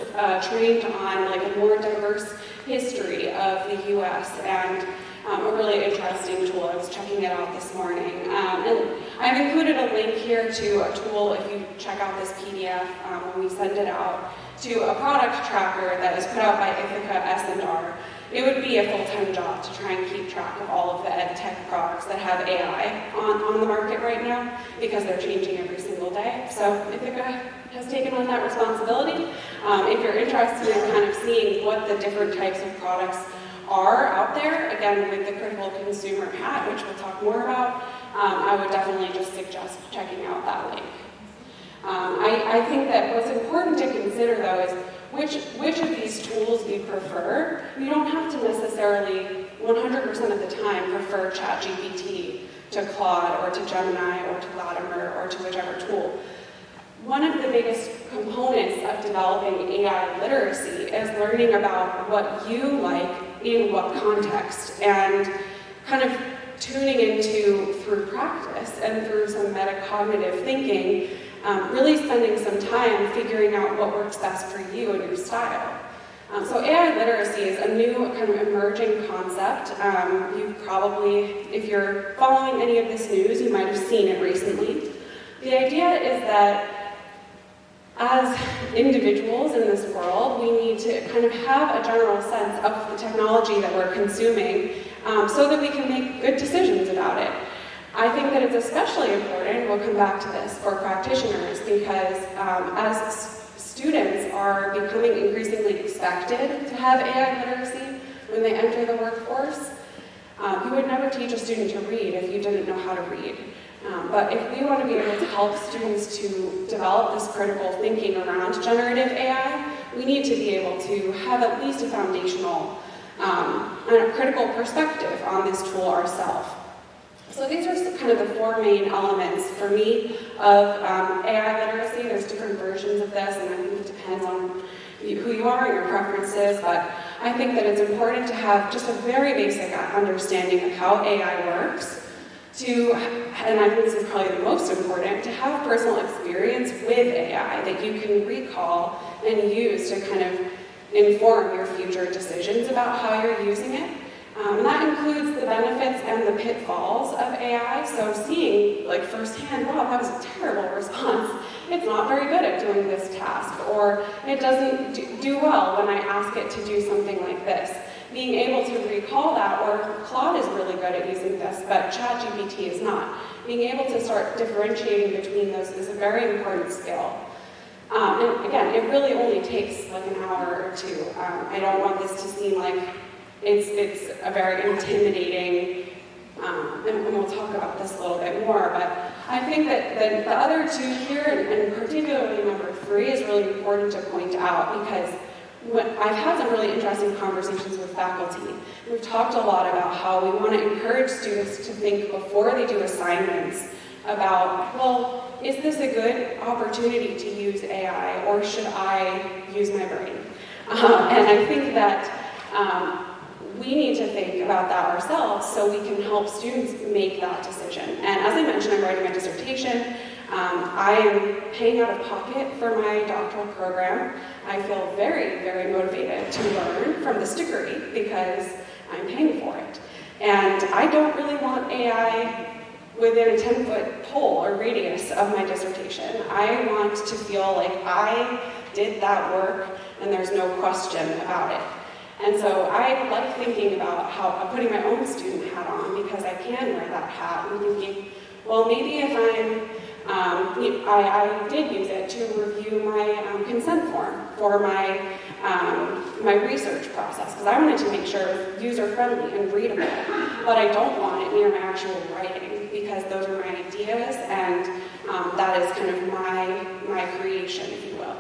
trained on like a more diverse history of the US, and a really interesting tool. I was checking it out this morning. And I've included a link here to a tool, if you check out this PDF when we send it out, to a product tracker that is put out by Ithaca S&R. It would be a full-time job to try and keep track of all of the ed tech products that have AI on the market right now, because they're changing every single day. So Ithaca has taken on that responsibility. If you're interested in kind of seeing what the different types of products are out there, again, with the critical consumer hat, which we'll talk more about, I would definitely just suggest checking out that link. I think that what's important to consider, though, is which of these tools you prefer. You don't have to necessarily 100% of the time prefer ChatGPT to Claude or to Gemini or to Latimer or to whichever tool. One of the biggest components of developing AI literacy is learning about what you like in what context, and kind of tuning into, through practice and through some metacognitive thinking, really spending some time figuring out what works best for you and your style. So AI literacy is a new kind of emerging concept. You probably, if you're following any of this news, you might have seen it recently. The idea is that as individuals in this world, we need to kind of have a general sense of the technology that we're consuming so that we can make good decisions about it. I think that it's especially important, we'll come back to this, for practitioners, because as students are becoming increasingly expected to have AI literacy when they enter the workforce, you would never teach a student to read if you didn't know how to read. But if we want to be able to help students to develop this critical thinking around generative AI, we need to be able to have at least a foundational and a critical perspective on this tool ourselves. So these are kind of the 4 main elements for me of AI literacy. There's different versions of this, and I think it depends on who you are and your preferences, but I think that it's important to have just a very basic understanding of how AI works, and I think this is probably the most important, to have personal experience with AI that you can recall and use to kind of inform your future decisions about how you're using it. And that includes the benefits and the pitfalls of AI. So seeing, like, firsthand, wow, that was a terrible response. It's not very good at doing this task, or it doesn't do well when I ask it to do something like this. Being able to recall that, or Claude is really good at using this, but ChatGPT is not. Being able to start differentiating between those is a very important skill. And again, it really only takes like an hour or two. I don't want this to seem like it's a very intimidating, and we'll talk about this a little bit more, but I think that the other two here, and particularly number 3, is really important to point out, because I've had some really interesting conversations with faculty. We've talked a lot about how we want to encourage students to think before they do assignments about, well, is this a good opportunity to use AI, or should I use my brain? And I think that we need to think about that ourselves so we can help students make that decision. And as I mentioned, I'm writing my dissertation. I am paying out of pocket for my doctoral program. I feel very, very motivated to learn from this degree because I'm paying for it. And I don't really want AI within a 10-foot pole or radius of my dissertation. I want to feel like I did that work and there's no question about it. And so I like thinking about how I'm putting my own student hat on, because I can wear that hat, and thinking, well, maybe if I did use it to review my consent form for my research process, because I wanted to make sure it was user-friendly and readable, but I don't want it near my actual writing, because those are my ideas, and that is kind of my creation, if you will.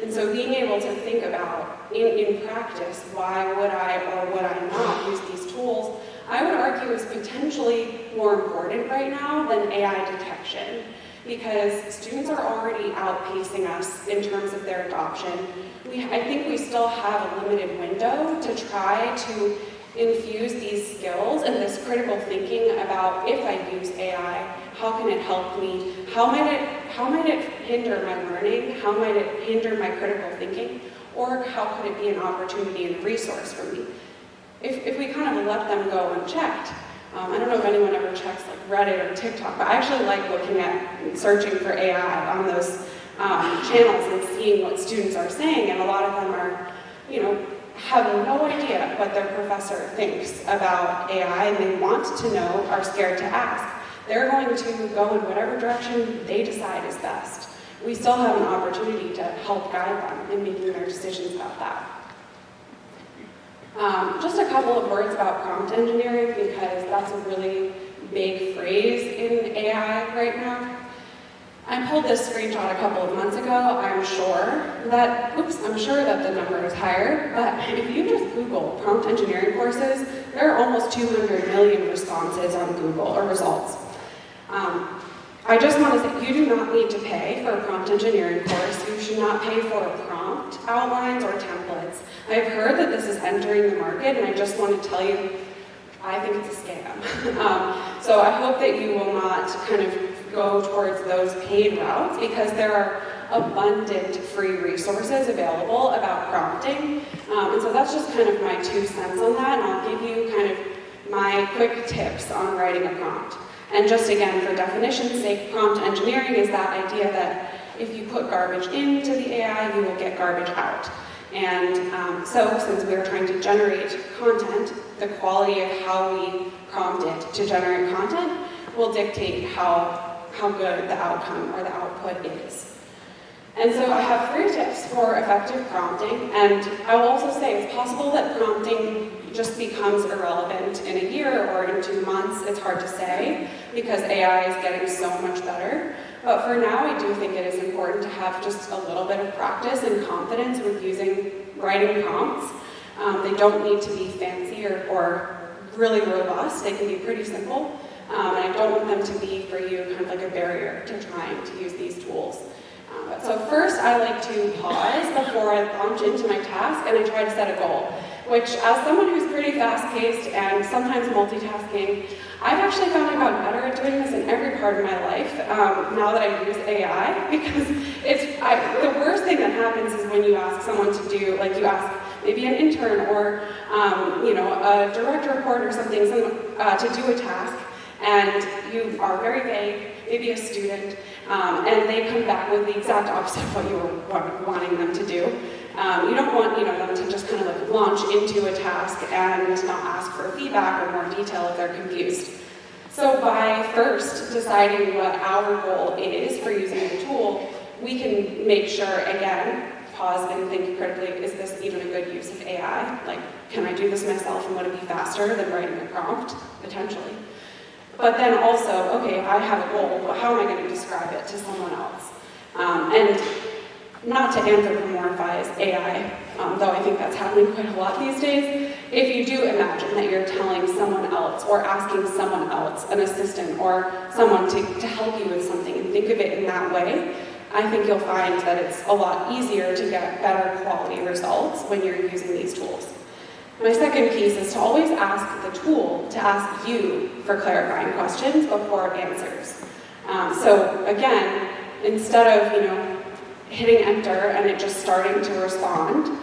And so being able to think about, in practice, why would I or would I not use these tools, I would argue is potentially more important right now than AI detection, because students are already outpacing us in terms of their adoption. I think we still have a limited window to try to infuse these skills and this critical thinking about, if I use AI, how can it help me? How might it hinder my learning? How might it hinder my critical thinking? Or how could it be an opportunity and a resource for me? If we kind of let them go unchecked, I don't know if anyone ever checks like Reddit or TikTok, but I actually like looking at and searching for AI on those channels and seeing what students are saying, and a lot of them are, have no idea what their professor thinks about AI, and they want to know, are scared to ask. They're going to go in whatever direction they decide is best. We still have an opportunity to help guide them in making their decisions about that. Just a couple of words about prompt engineering, because that's a really big phrase in AI right now. I pulled this screenshot a couple of months ago. I'm sure that the number is higher, but if you just Google prompt engineering courses, there are almost 200 million responses on Google, or results. I just want to say, you do not need to pay for a prompt engineering course. You should not pay for prompt outlines or templates. I've heard that this is entering the market, and I just want to tell you, I think it's a scam. So I hope that you will not kind of go towards those paid routes, because there are abundant free resources available about prompting. And so that's just kind of my 2 cents on that, and I'll give you kind of my quick tips on writing a prompt. And just again, for definition's sake, prompt engineering is that idea that if you put garbage into the AI, you will get garbage out. And so since we are trying to generate content, the quality of how we prompt it to generate content will dictate how good the outcome or the output is. And so I have 3 tips for effective prompting, and I will also say it's possible that prompting just becomes irrelevant in a year or in 2 months. It's hard to say, because AI is getting so much better. But for now, I do think it is important to have just a little bit of practice and confidence with writing prompts. They don't need to be fancy or really robust. They can be pretty simple. And I don't want them to be, for you, kind of like a barrier to trying to use these tools. So first, I like to pause before I launch into my task, and I try to set a goal. which as someone who's pretty fast-paced and sometimes multitasking, I've actually found I've gotten better at doing this in every part of my life now that I use AI, because the worst thing that happens is when you ask someone to do, like you ask maybe an intern or a direct report or something to do a task, and you are very vague, maybe a student, and they come back with the exact opposite of what you were wanting them to do. You don't want them to just kind of like launch into a task and not ask for feedback or more detail if they're confused. So by first deciding what our goal is for using the tool, we can make sure, again, pause and think critically, is this even a good use of AI? Like, can I do this myself and would it be faster than writing a prompt? Potentially. But then also, okay, I have a goal, but how am I going to describe it to someone else? And not to anthropomorphize AI, though I think that's happening quite a lot these days. If you do imagine that you're telling someone else or asking someone else, an assistant or someone to help you with something, and think of it in that way, I think you'll find that it's a lot easier to get better quality results when you're using these tools. My second piece is to always ask the tool to ask you for clarifying questions before it answers. So again, instead of hitting enter and it just starting to respond,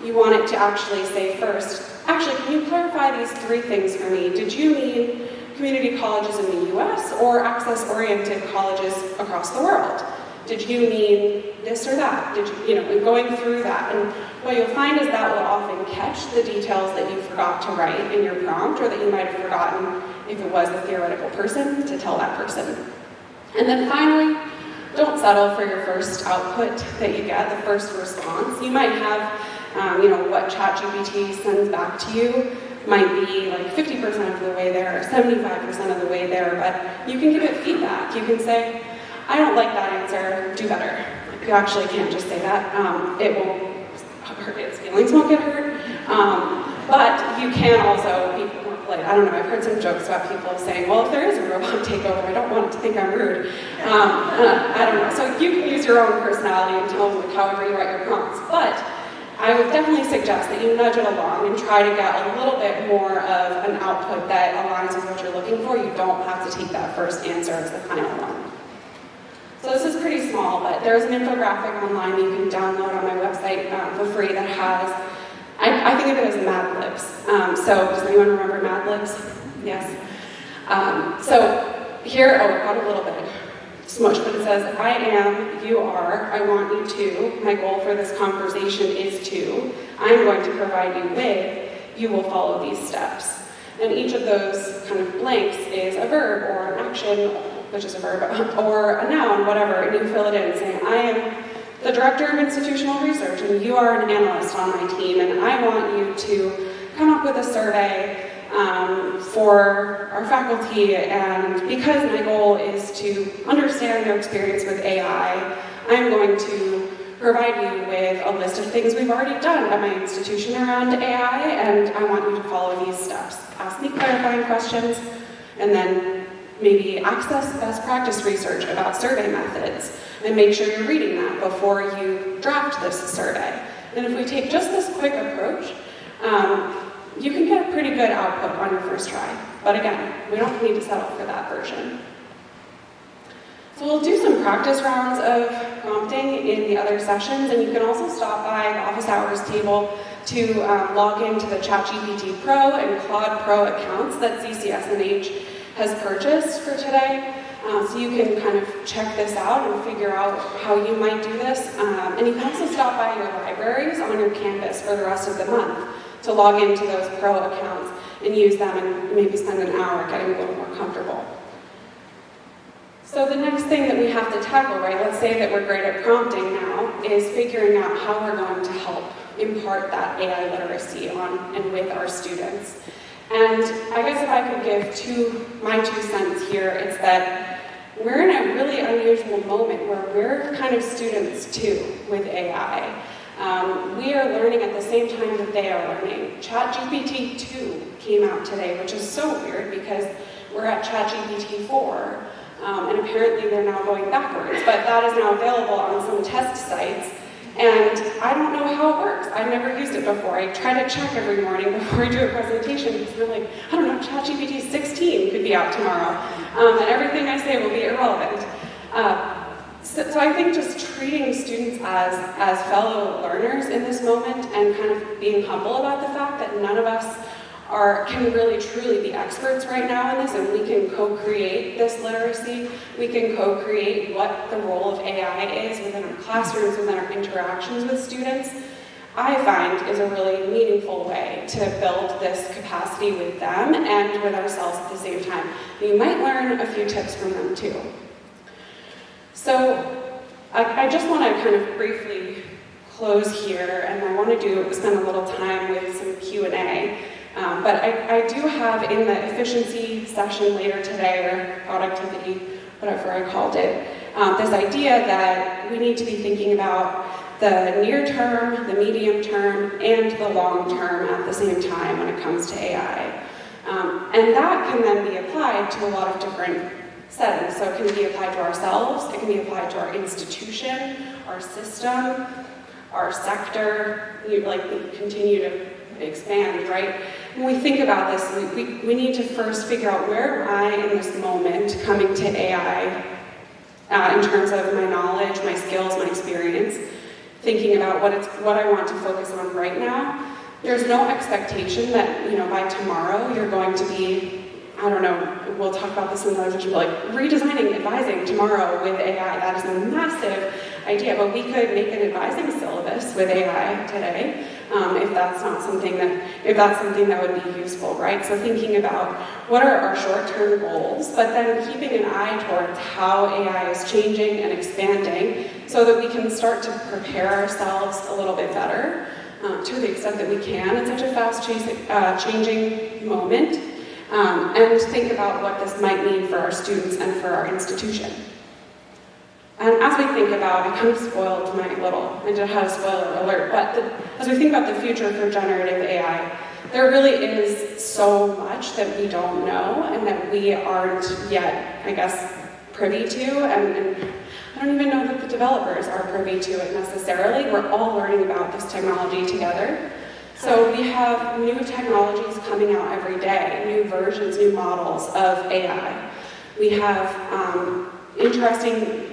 you want it to actually say first, actually, can you clarify these 3 things for me? Did you mean community colleges in the US or access-oriented colleges across the world? Did you mean this or that? Did you, going through that. And what you'll find is that will often catch the details that you forgot to write in your prompt, or that you might have forgotten if it was a theoretical person to tell that person. And then finally, don't settle for your first output that you get, the first response. You might have, what ChatGPT sends back to you might be like 50% of the way there, or 75% of the way there, but you can give it feedback. You can say, I don't like that answer, do better. You actually can't just say that. It won't hurt, its feelings won't get hurt. But you can also be more polite. I don't know, I've heard some jokes about people saying, well, if there is a robot takeover, I don't want it to think I'm rude. I don't know. So you can use your own personality and tone with however you write your prompts. But I would definitely suggest that you nudge it along and try to get a little bit more of an output that aligns with what you're looking for. You don't have to take that first answer as the final one. So this is pretty small, but there's an infographic online that you can download on my website for free that has, I think of it as Mad Libs. So does anyone remember Mad Libs? Yes. So here, I got a little bit smushed, but it says, I am, you are, I want you to, my goal for this conversation is to, I'm going to provide you with, you will follow these steps. And each of those kind of blanks is a verb or an action, which is a verb, or a noun, whatever, and you fill it in saying, I am the director of institutional research, and you are an analyst on my team, and I want you to come up with a survey for our faculty, and because my goal is to understand their experience with AI, I'm going to provide you with a list of things we've already done at my institution around AI, and I want you to follow these steps. Ask me clarifying questions, and then maybe access best practice research about survey methods, and make sure you're reading that before you draft this survey. And if we take just this quick approach, you can get a pretty good output on your first try. But again, we don't need to settle for that version. So we'll do some practice rounds of prompting in the other sessions, and you can also stop by the office hours table to log into the ChatGPT Pro and Claude Pro accounts that CCSNH has purchased for today. So you can kind of check this out and figure out how you might do this. And you can also stop by your libraries on your campus for the rest of the month to log into those Pro accounts and use them and maybe spend an hour getting a little more comfortable. So the next thing that we have to tackle, right, let's say that we're great at prompting now, is figuring out how we're going to help impart that AI literacy on and with our students. And I guess if I could give my 2 cents here, it's that we're in a really unusual moment where we're kind of students too with AI. We are learning at the same time that they are learning. ChatGPT 2 came out today, which is so weird because we're at ChatGPT 4, and apparently they're now going backwards. But that is now available on some test sites, And I don't know how it works. I've never used it before. I try to check every morning before I do a presentation because they're like, I don't know, ChatGPT 16 could be out tomorrow. And everything I say will be irrelevant. So I think just treating students as fellow learners in this moment and kind of being humble about the fact that none of us can really truly be experts right now in this, and we can co-create this literacy. We can co-create what the role of AI is within our classrooms, within our interactions with students, I find is a really meaningful way to build this capacity with them and with ourselves at the same time. You might learn a few tips from them too. So I just want to kind of briefly close here, and I want to spend a little time with some Q&A. But I do have in the efficiency session later today, or productivity, whatever I called it, this idea that we need to be thinking about the near term, the medium term, and the long term at the same time when it comes to AI. And that can then be applied to a lot of different settings. So it can be applied to ourselves, it can be applied to our institution, our system, our sector. We continue to expand, right? When we think about this, we need to first figure out where am I in this moment coming to AI in terms of my knowledge, my skills, my experience, thinking about what I want to focus on right now. There's no expectation that, by tomorrow you're going to be, I don't know, we'll talk about this in another session, but redesigning advising tomorrow with AI. That is a massive idea, but we could make an advising syllabus with AI today, if that's something that would be useful, right? So thinking about what are our short-term goals, but then keeping an eye towards how AI is changing and expanding so that we can start to prepare ourselves a little bit better to the extent that we can in such a fast-changing moment, and think about what this might mean for our students and for our institution. And as we think about, I kind of spoiled I did have a spoiler alert, but as we think about the future for generative AI, there really is so much that we don't know and that we aren't yet, I guess, privy to, and I don't even know that the developers are privy to it necessarily. We're all learning about this technology together. So we have new technologies coming out every day, new versions, new models of AI. We have interesting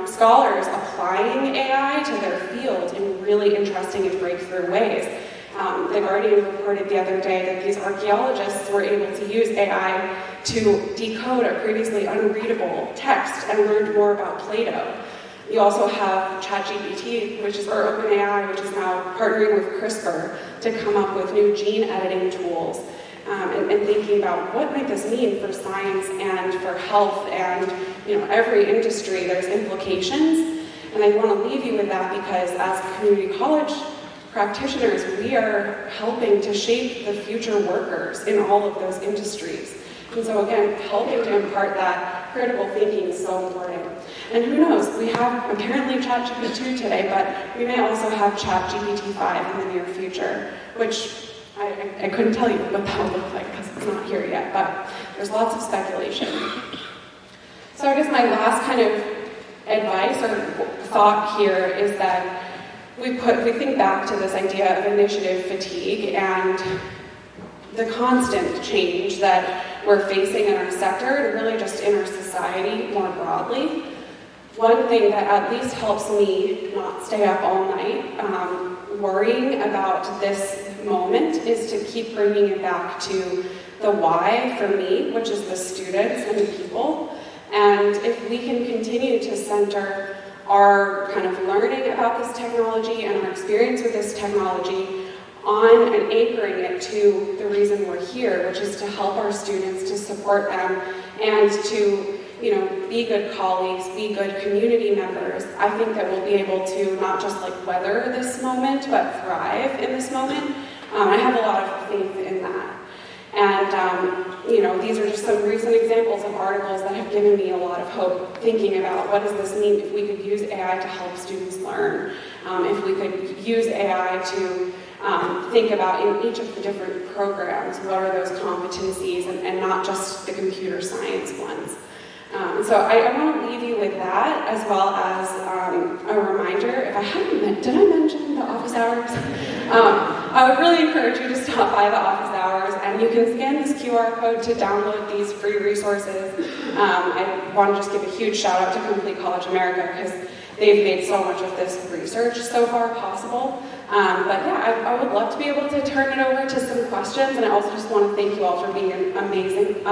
scholars applying AI to their field in really interesting and breakthrough ways. The Guardian reported the other day that these archaeologists were able to use AI to decode a previously unreadable text and learned more about Plato. You also have ChatGPT, or OpenAI, which is now partnering with CRISPR to come up with new gene editing tools, and thinking about what might this mean for science and for health and every industry. There's implications, and I want to leave you with that because as community college practitioners, we are helping to shape the future workers in all of those industries. And so again, helping to impart that critical thinking is so important. And who knows, we have apparently ChatGPT today, but we may also have ChatGPT 5 in the near future, which I couldn't tell you what that would look like because it's not here yet, but there's lots of speculation. So I guess my last kind of advice or thought here is that we think back to this idea of initiative fatigue and the constant change that we're facing in our sector and really just in our society more broadly. One thing that at least helps me not stay up all night worrying about this moment is to keep bringing it back to the why for me, which is the students and the people. And if we can continue to center our kind of learning about this technology and our experience with this technology on and anchoring it to the reason we're here, which is to help our students, to support them, and to be good colleagues, be good community members, I think that we'll be able to not just weather this moment, but thrive in this moment. I have a lot of faith in that. And, these are just some recent examples of articles that have given me a lot of hope, thinking about what does this mean if we could use AI to help students learn, if we could use AI to think about in each of the different programs, what are those competencies and not just the computer science ones. So I want to leave you with that, as well as a reminder, did I hours. I would really encourage you to stop by the office hours, and you can scan this QR code to download these free resources. I want to just give a huge shout out to Complete College America, because they've made so much of this research so far possible. But yeah, I would love to be able to turn it over to some questions, and I also just want to thank you all for being amazing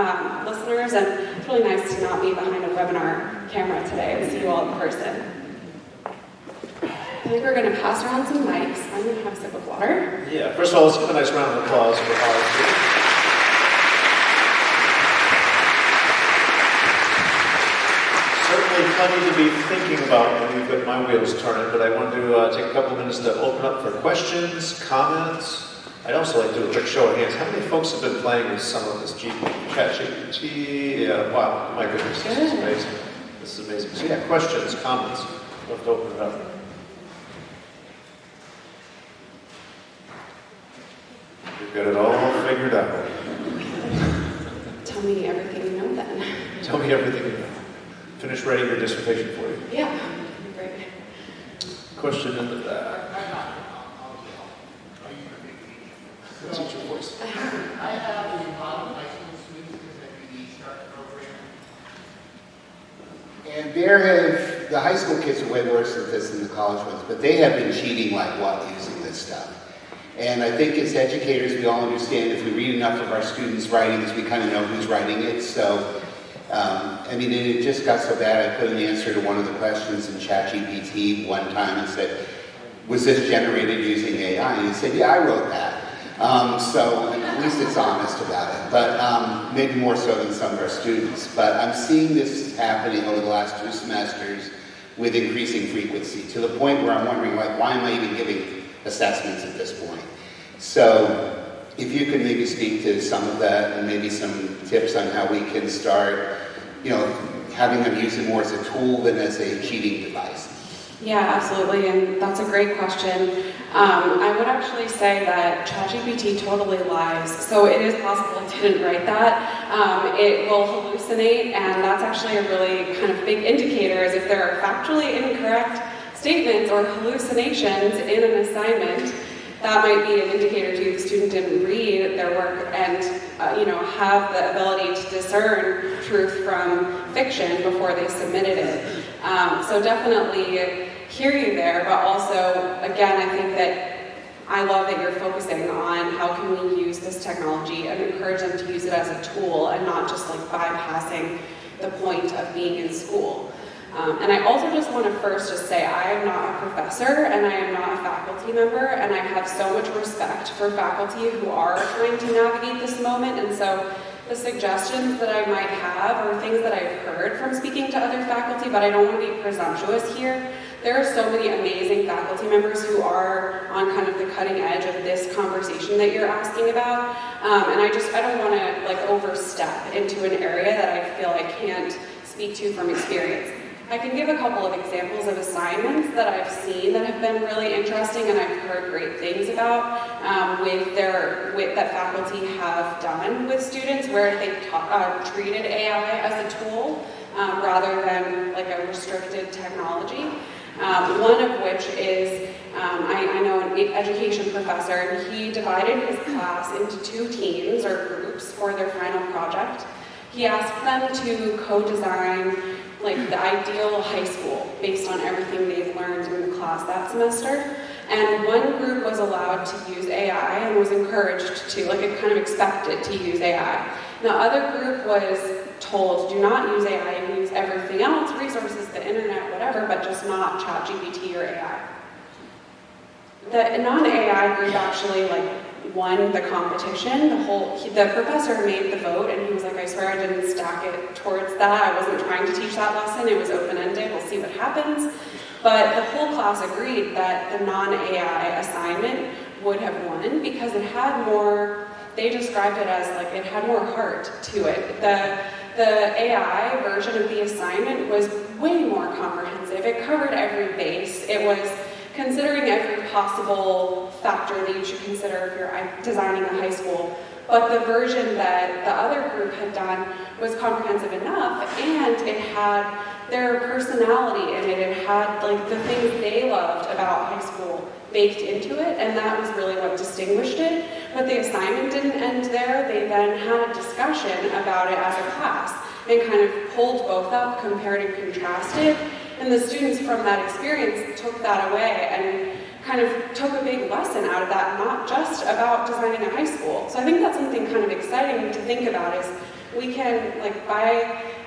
listeners, and it's really nice to not be behind a webinar camera today and see you all in person. I think we're going to pass around some mics. I'm going to have a sip of water. Yeah, first of all, let's give a nice round of applause for Audrey. Certainly plenty to be thinking about when you get my wheels turning, but I wanted to take a couple minutes to open up for questions, comments. I'd also like to do a quick show of hands. How many folks have been playing with some of this ChatGPT? Yeah, wow, my goodness, this is amazing. This is amazing. So yeah, questions, comments. We'll have to open it up. We've got it all figured out. Tell me everything you know then. Tell me everything you know. Finish writing your dissertation for you. Yeah, great. Question in the back. What's your voice? I have a lot of high school students in the START program. And the high school kids are way worse at this than the college ones, but they have been cheating like what using this stuff. And I think as educators, we all understand if we read enough of our students' writings, we kind of know who's writing it. So, I mean, it just got so bad, I put an answer to one of the questions in ChatGPT one time and said, was this generated using AI? And he said, yeah, I wrote that. So at least it's honest about it, but maybe more so than some of our students. But I'm seeing this happening over the last 2 semesters with increasing frequency, to the point where I'm wondering, like, why am I even giving assessments at this point? So if you could maybe speak to some of that and maybe some tips on how we can start, having them use it more as a tool than as a cheating device. Yeah, absolutely, and that's a great question. I would actually say that ChatGPT totally lies. So it is possible I didn't write that. It will hallucinate, and that's actually a really kind of big indicator, is if there are factually incorrect statements or hallucinations in an assignment, that might be an indicator to you the student didn't read their work and have the ability to discern truth from fiction before they submitted it. So definitely hear you there, but also, again, I think that I love that you're focusing on how can we use this technology and encourage them to use it as a tool and not just like bypassing the point of being in school. And I also just want to first just say I am not a professor and I am not a faculty member, and I have so much respect for faculty who are trying to navigate this moment. And so the suggestions that I might have are things that I've heard from speaking to other faculty, but I don't want to be presumptuous here. There are so many amazing faculty members who are on kind of the cutting edge of this conversation that you're asking about. And I don't want to like overstep into an area that I feel I can't speak to from experience. I can give a couple of examples of assignments that I've seen that have been really interesting and I've heard great things about that faculty have done with students where they treated AI as a tool rather than like a restricted technology. One of which is, I know an education professor, and he divided his class into 2 teams or groups for their final project. He asked them to co-design like the ideal high school based on everything they've learned in the class that semester. And one group was allowed to use AI and was encouraged to, like it kind of expected to use AI. The other group was told, do not use AI and use everything else, resources, the internet, whatever, but just not ChatGPT or AI. The non-AI group actually won the competition. The professor made the vote and he was like, I swear I didn't stack it towards that. I wasn't trying to teach that lesson. It was open-ended. We'll see what happens. But the whole class agreed that the non-AI assignment would have won because it had more, they described it as like it had more heart to it. The AI version of the assignment was way more comprehensive. It covered every base. It was considering every possible factor that you should consider if you're designing a high school But the version that the other group had done was comprehensive enough, and it had their personality in it. It had like the things they loved about high school baked into it, and that was really what distinguished it. But the assignment didn't end there. They then had a discussion about it as a class and kind of pulled both up, compared and contrasted. And the students from that experience took that away and kind of took a big lesson out of that, not just about designing a high school. So I think that's something kind of exciting to think about, is we can, like,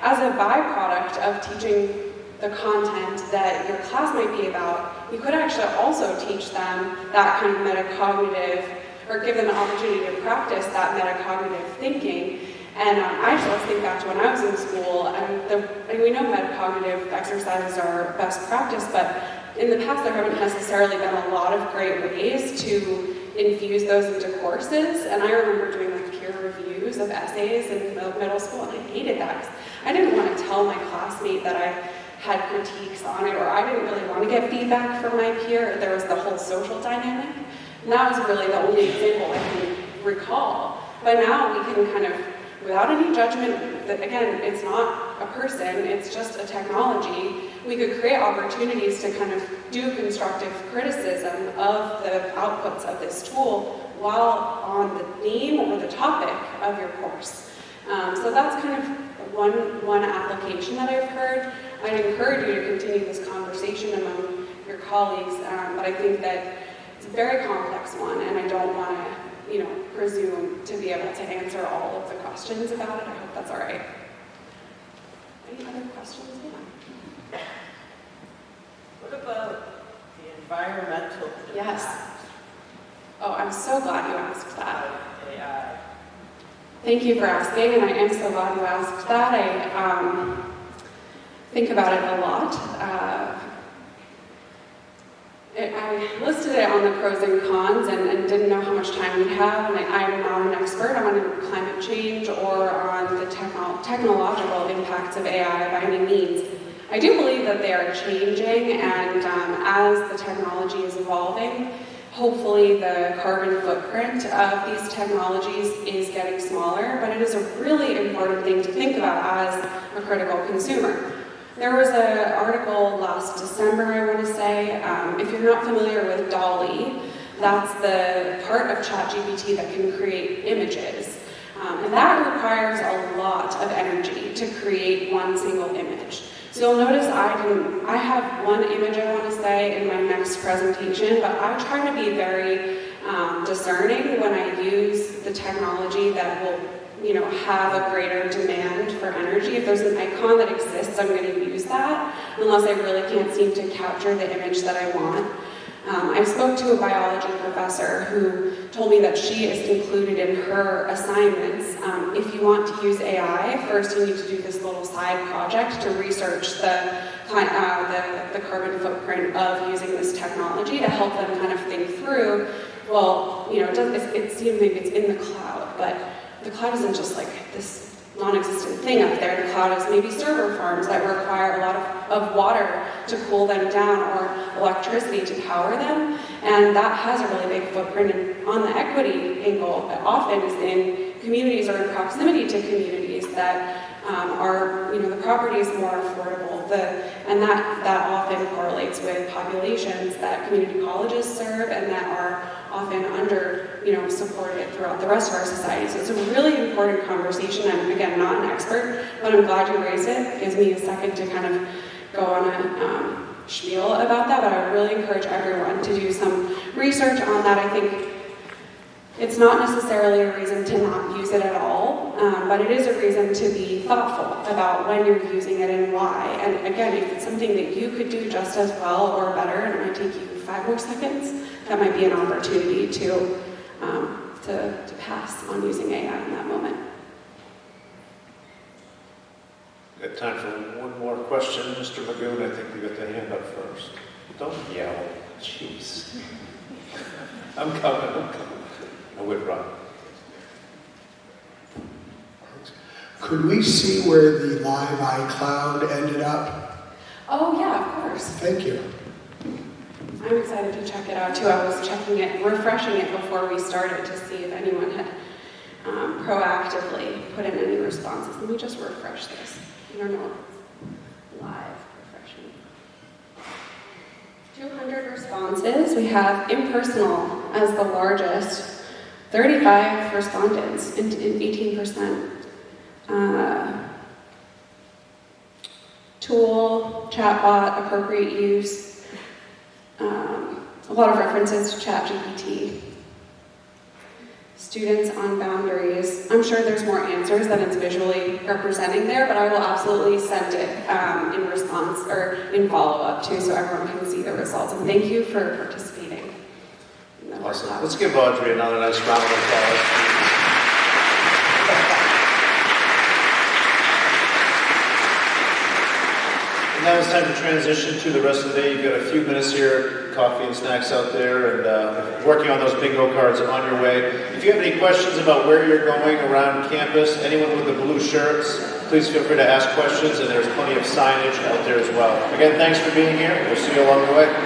as a byproduct of teaching the content that your class might be about, you could actually also teach them that kind of metacognitive, or give them an opportunity to practice that metacognitive thinking. And I just always think back to when I was in school, and we know metacognitive exercises are best practice, but in the past there haven't necessarily been a lot of great ways to infuse those into courses. And I remember doing like peer reviews of essays in middle school, and I hated that because I didn't want to tell my classmate that I had critiques on it, or I didn't really want to get feedback from my peer. There was the whole social dynamic, and that was really the only example I can recall. But now we can kind of, without any judgment, that again, it's not a person, it's just a technology, we could create opportunities to kind of do constructive criticism of the outputs of this tool while on the theme or the topic of your course. So that's kind of one application that I've heard. I'd encourage you to continue this conversation among your colleagues, but I think that it's a very complex one, and I don't want to, presume to be able to answer all of the questions about it. I hope that's all right. Any other questions? Yeah. What about the environmental impact? Yes. Oh, I'm so glad you asked that. Of AI. Thank you for asking, and I am so glad you asked that. I think about it a lot. I listed it on the pros and cons and didn't know how much time we'd have, and I'm not an expert on climate change or on the technological impacts of AI by any means. I do believe that they are changing, and as the technology is evolving, hopefully the carbon footprint of these technologies is getting smaller, but it is a really important thing to think about as a critical consumer. There was an article last December, I want to say. If you're not familiar with DALL-E, that's the part of ChatGPT that can create images. And that requires a lot of energy to create one single image. So you'll notice I have one image I want to say in my next presentation, but I try to be very discerning when I use the technology that will have a greater demand for energy. If there's an icon that exists, I'm going to use that, unless I really can't seem to capture the image that I want. I spoke to a biology professor who told me that she is included in her assignments. If you want to use AI, first you need to do this little side project to research the carbon footprint of using this technology to help them kind of think through, well, it seems maybe it's in the cloud, but the cloud isn't just like this non-existent thing up there. The cloud is maybe server farms that require a lot of water to cool them down, or electricity to power them, and that has a really big footprint. And on the equity angle, it often is in communities or in proximity to communities that are, the property is more affordable, and that often correlates with populations that community colleges serve and that are often under, supported throughout the rest of our society. So it's a really important conversation. I'm, again, not an expert, but I'm glad you raised it. It gives me a second to kind of go on a spiel about that, but I would really encourage everyone to do some research on that. I think it's not necessarily a reason to not use it at all, but it is a reason to be thoughtful about when you're using it and why. And again, if it's something that you could do just as well or better, and it might take you 5 more seconds, that might be an opportunity to pass on using AI in that moment. Got time for one more question. Mr. Magoon, I think you got the hand up first. Don't yell. Jeez. I'm coming. I would run. Could we see where the live iCloud ended up? Oh yeah, of course. Thank you. I'm excited to check it out too. I was checking it, refreshing it before we started to see if anyone had proactively put in any responses. Let me just refresh this. I don't know if it's live refreshing. 200 responses. We have impersonal as the largest. 35 respondents, in 18%. Tool, chatbot, appropriate use. A lot of references to ChatGPT. Students on boundaries. I'm sure there's more answers than it's visually representing there, but I will absolutely send it in response or in follow-up too, so everyone can see the results. And thank you for participating. Awesome. Let's give Audrey another nice round of applause. And now it's time to transition to the rest of the day. You've got a few minutes here, coffee and snacks out there, and working on those bingo cards on your way. If you have any questions about where you're going around campus, anyone with the blue shirts, please feel free to ask questions, and there's plenty of signage out there as well. Again, thanks for being here. We'll see you along the way.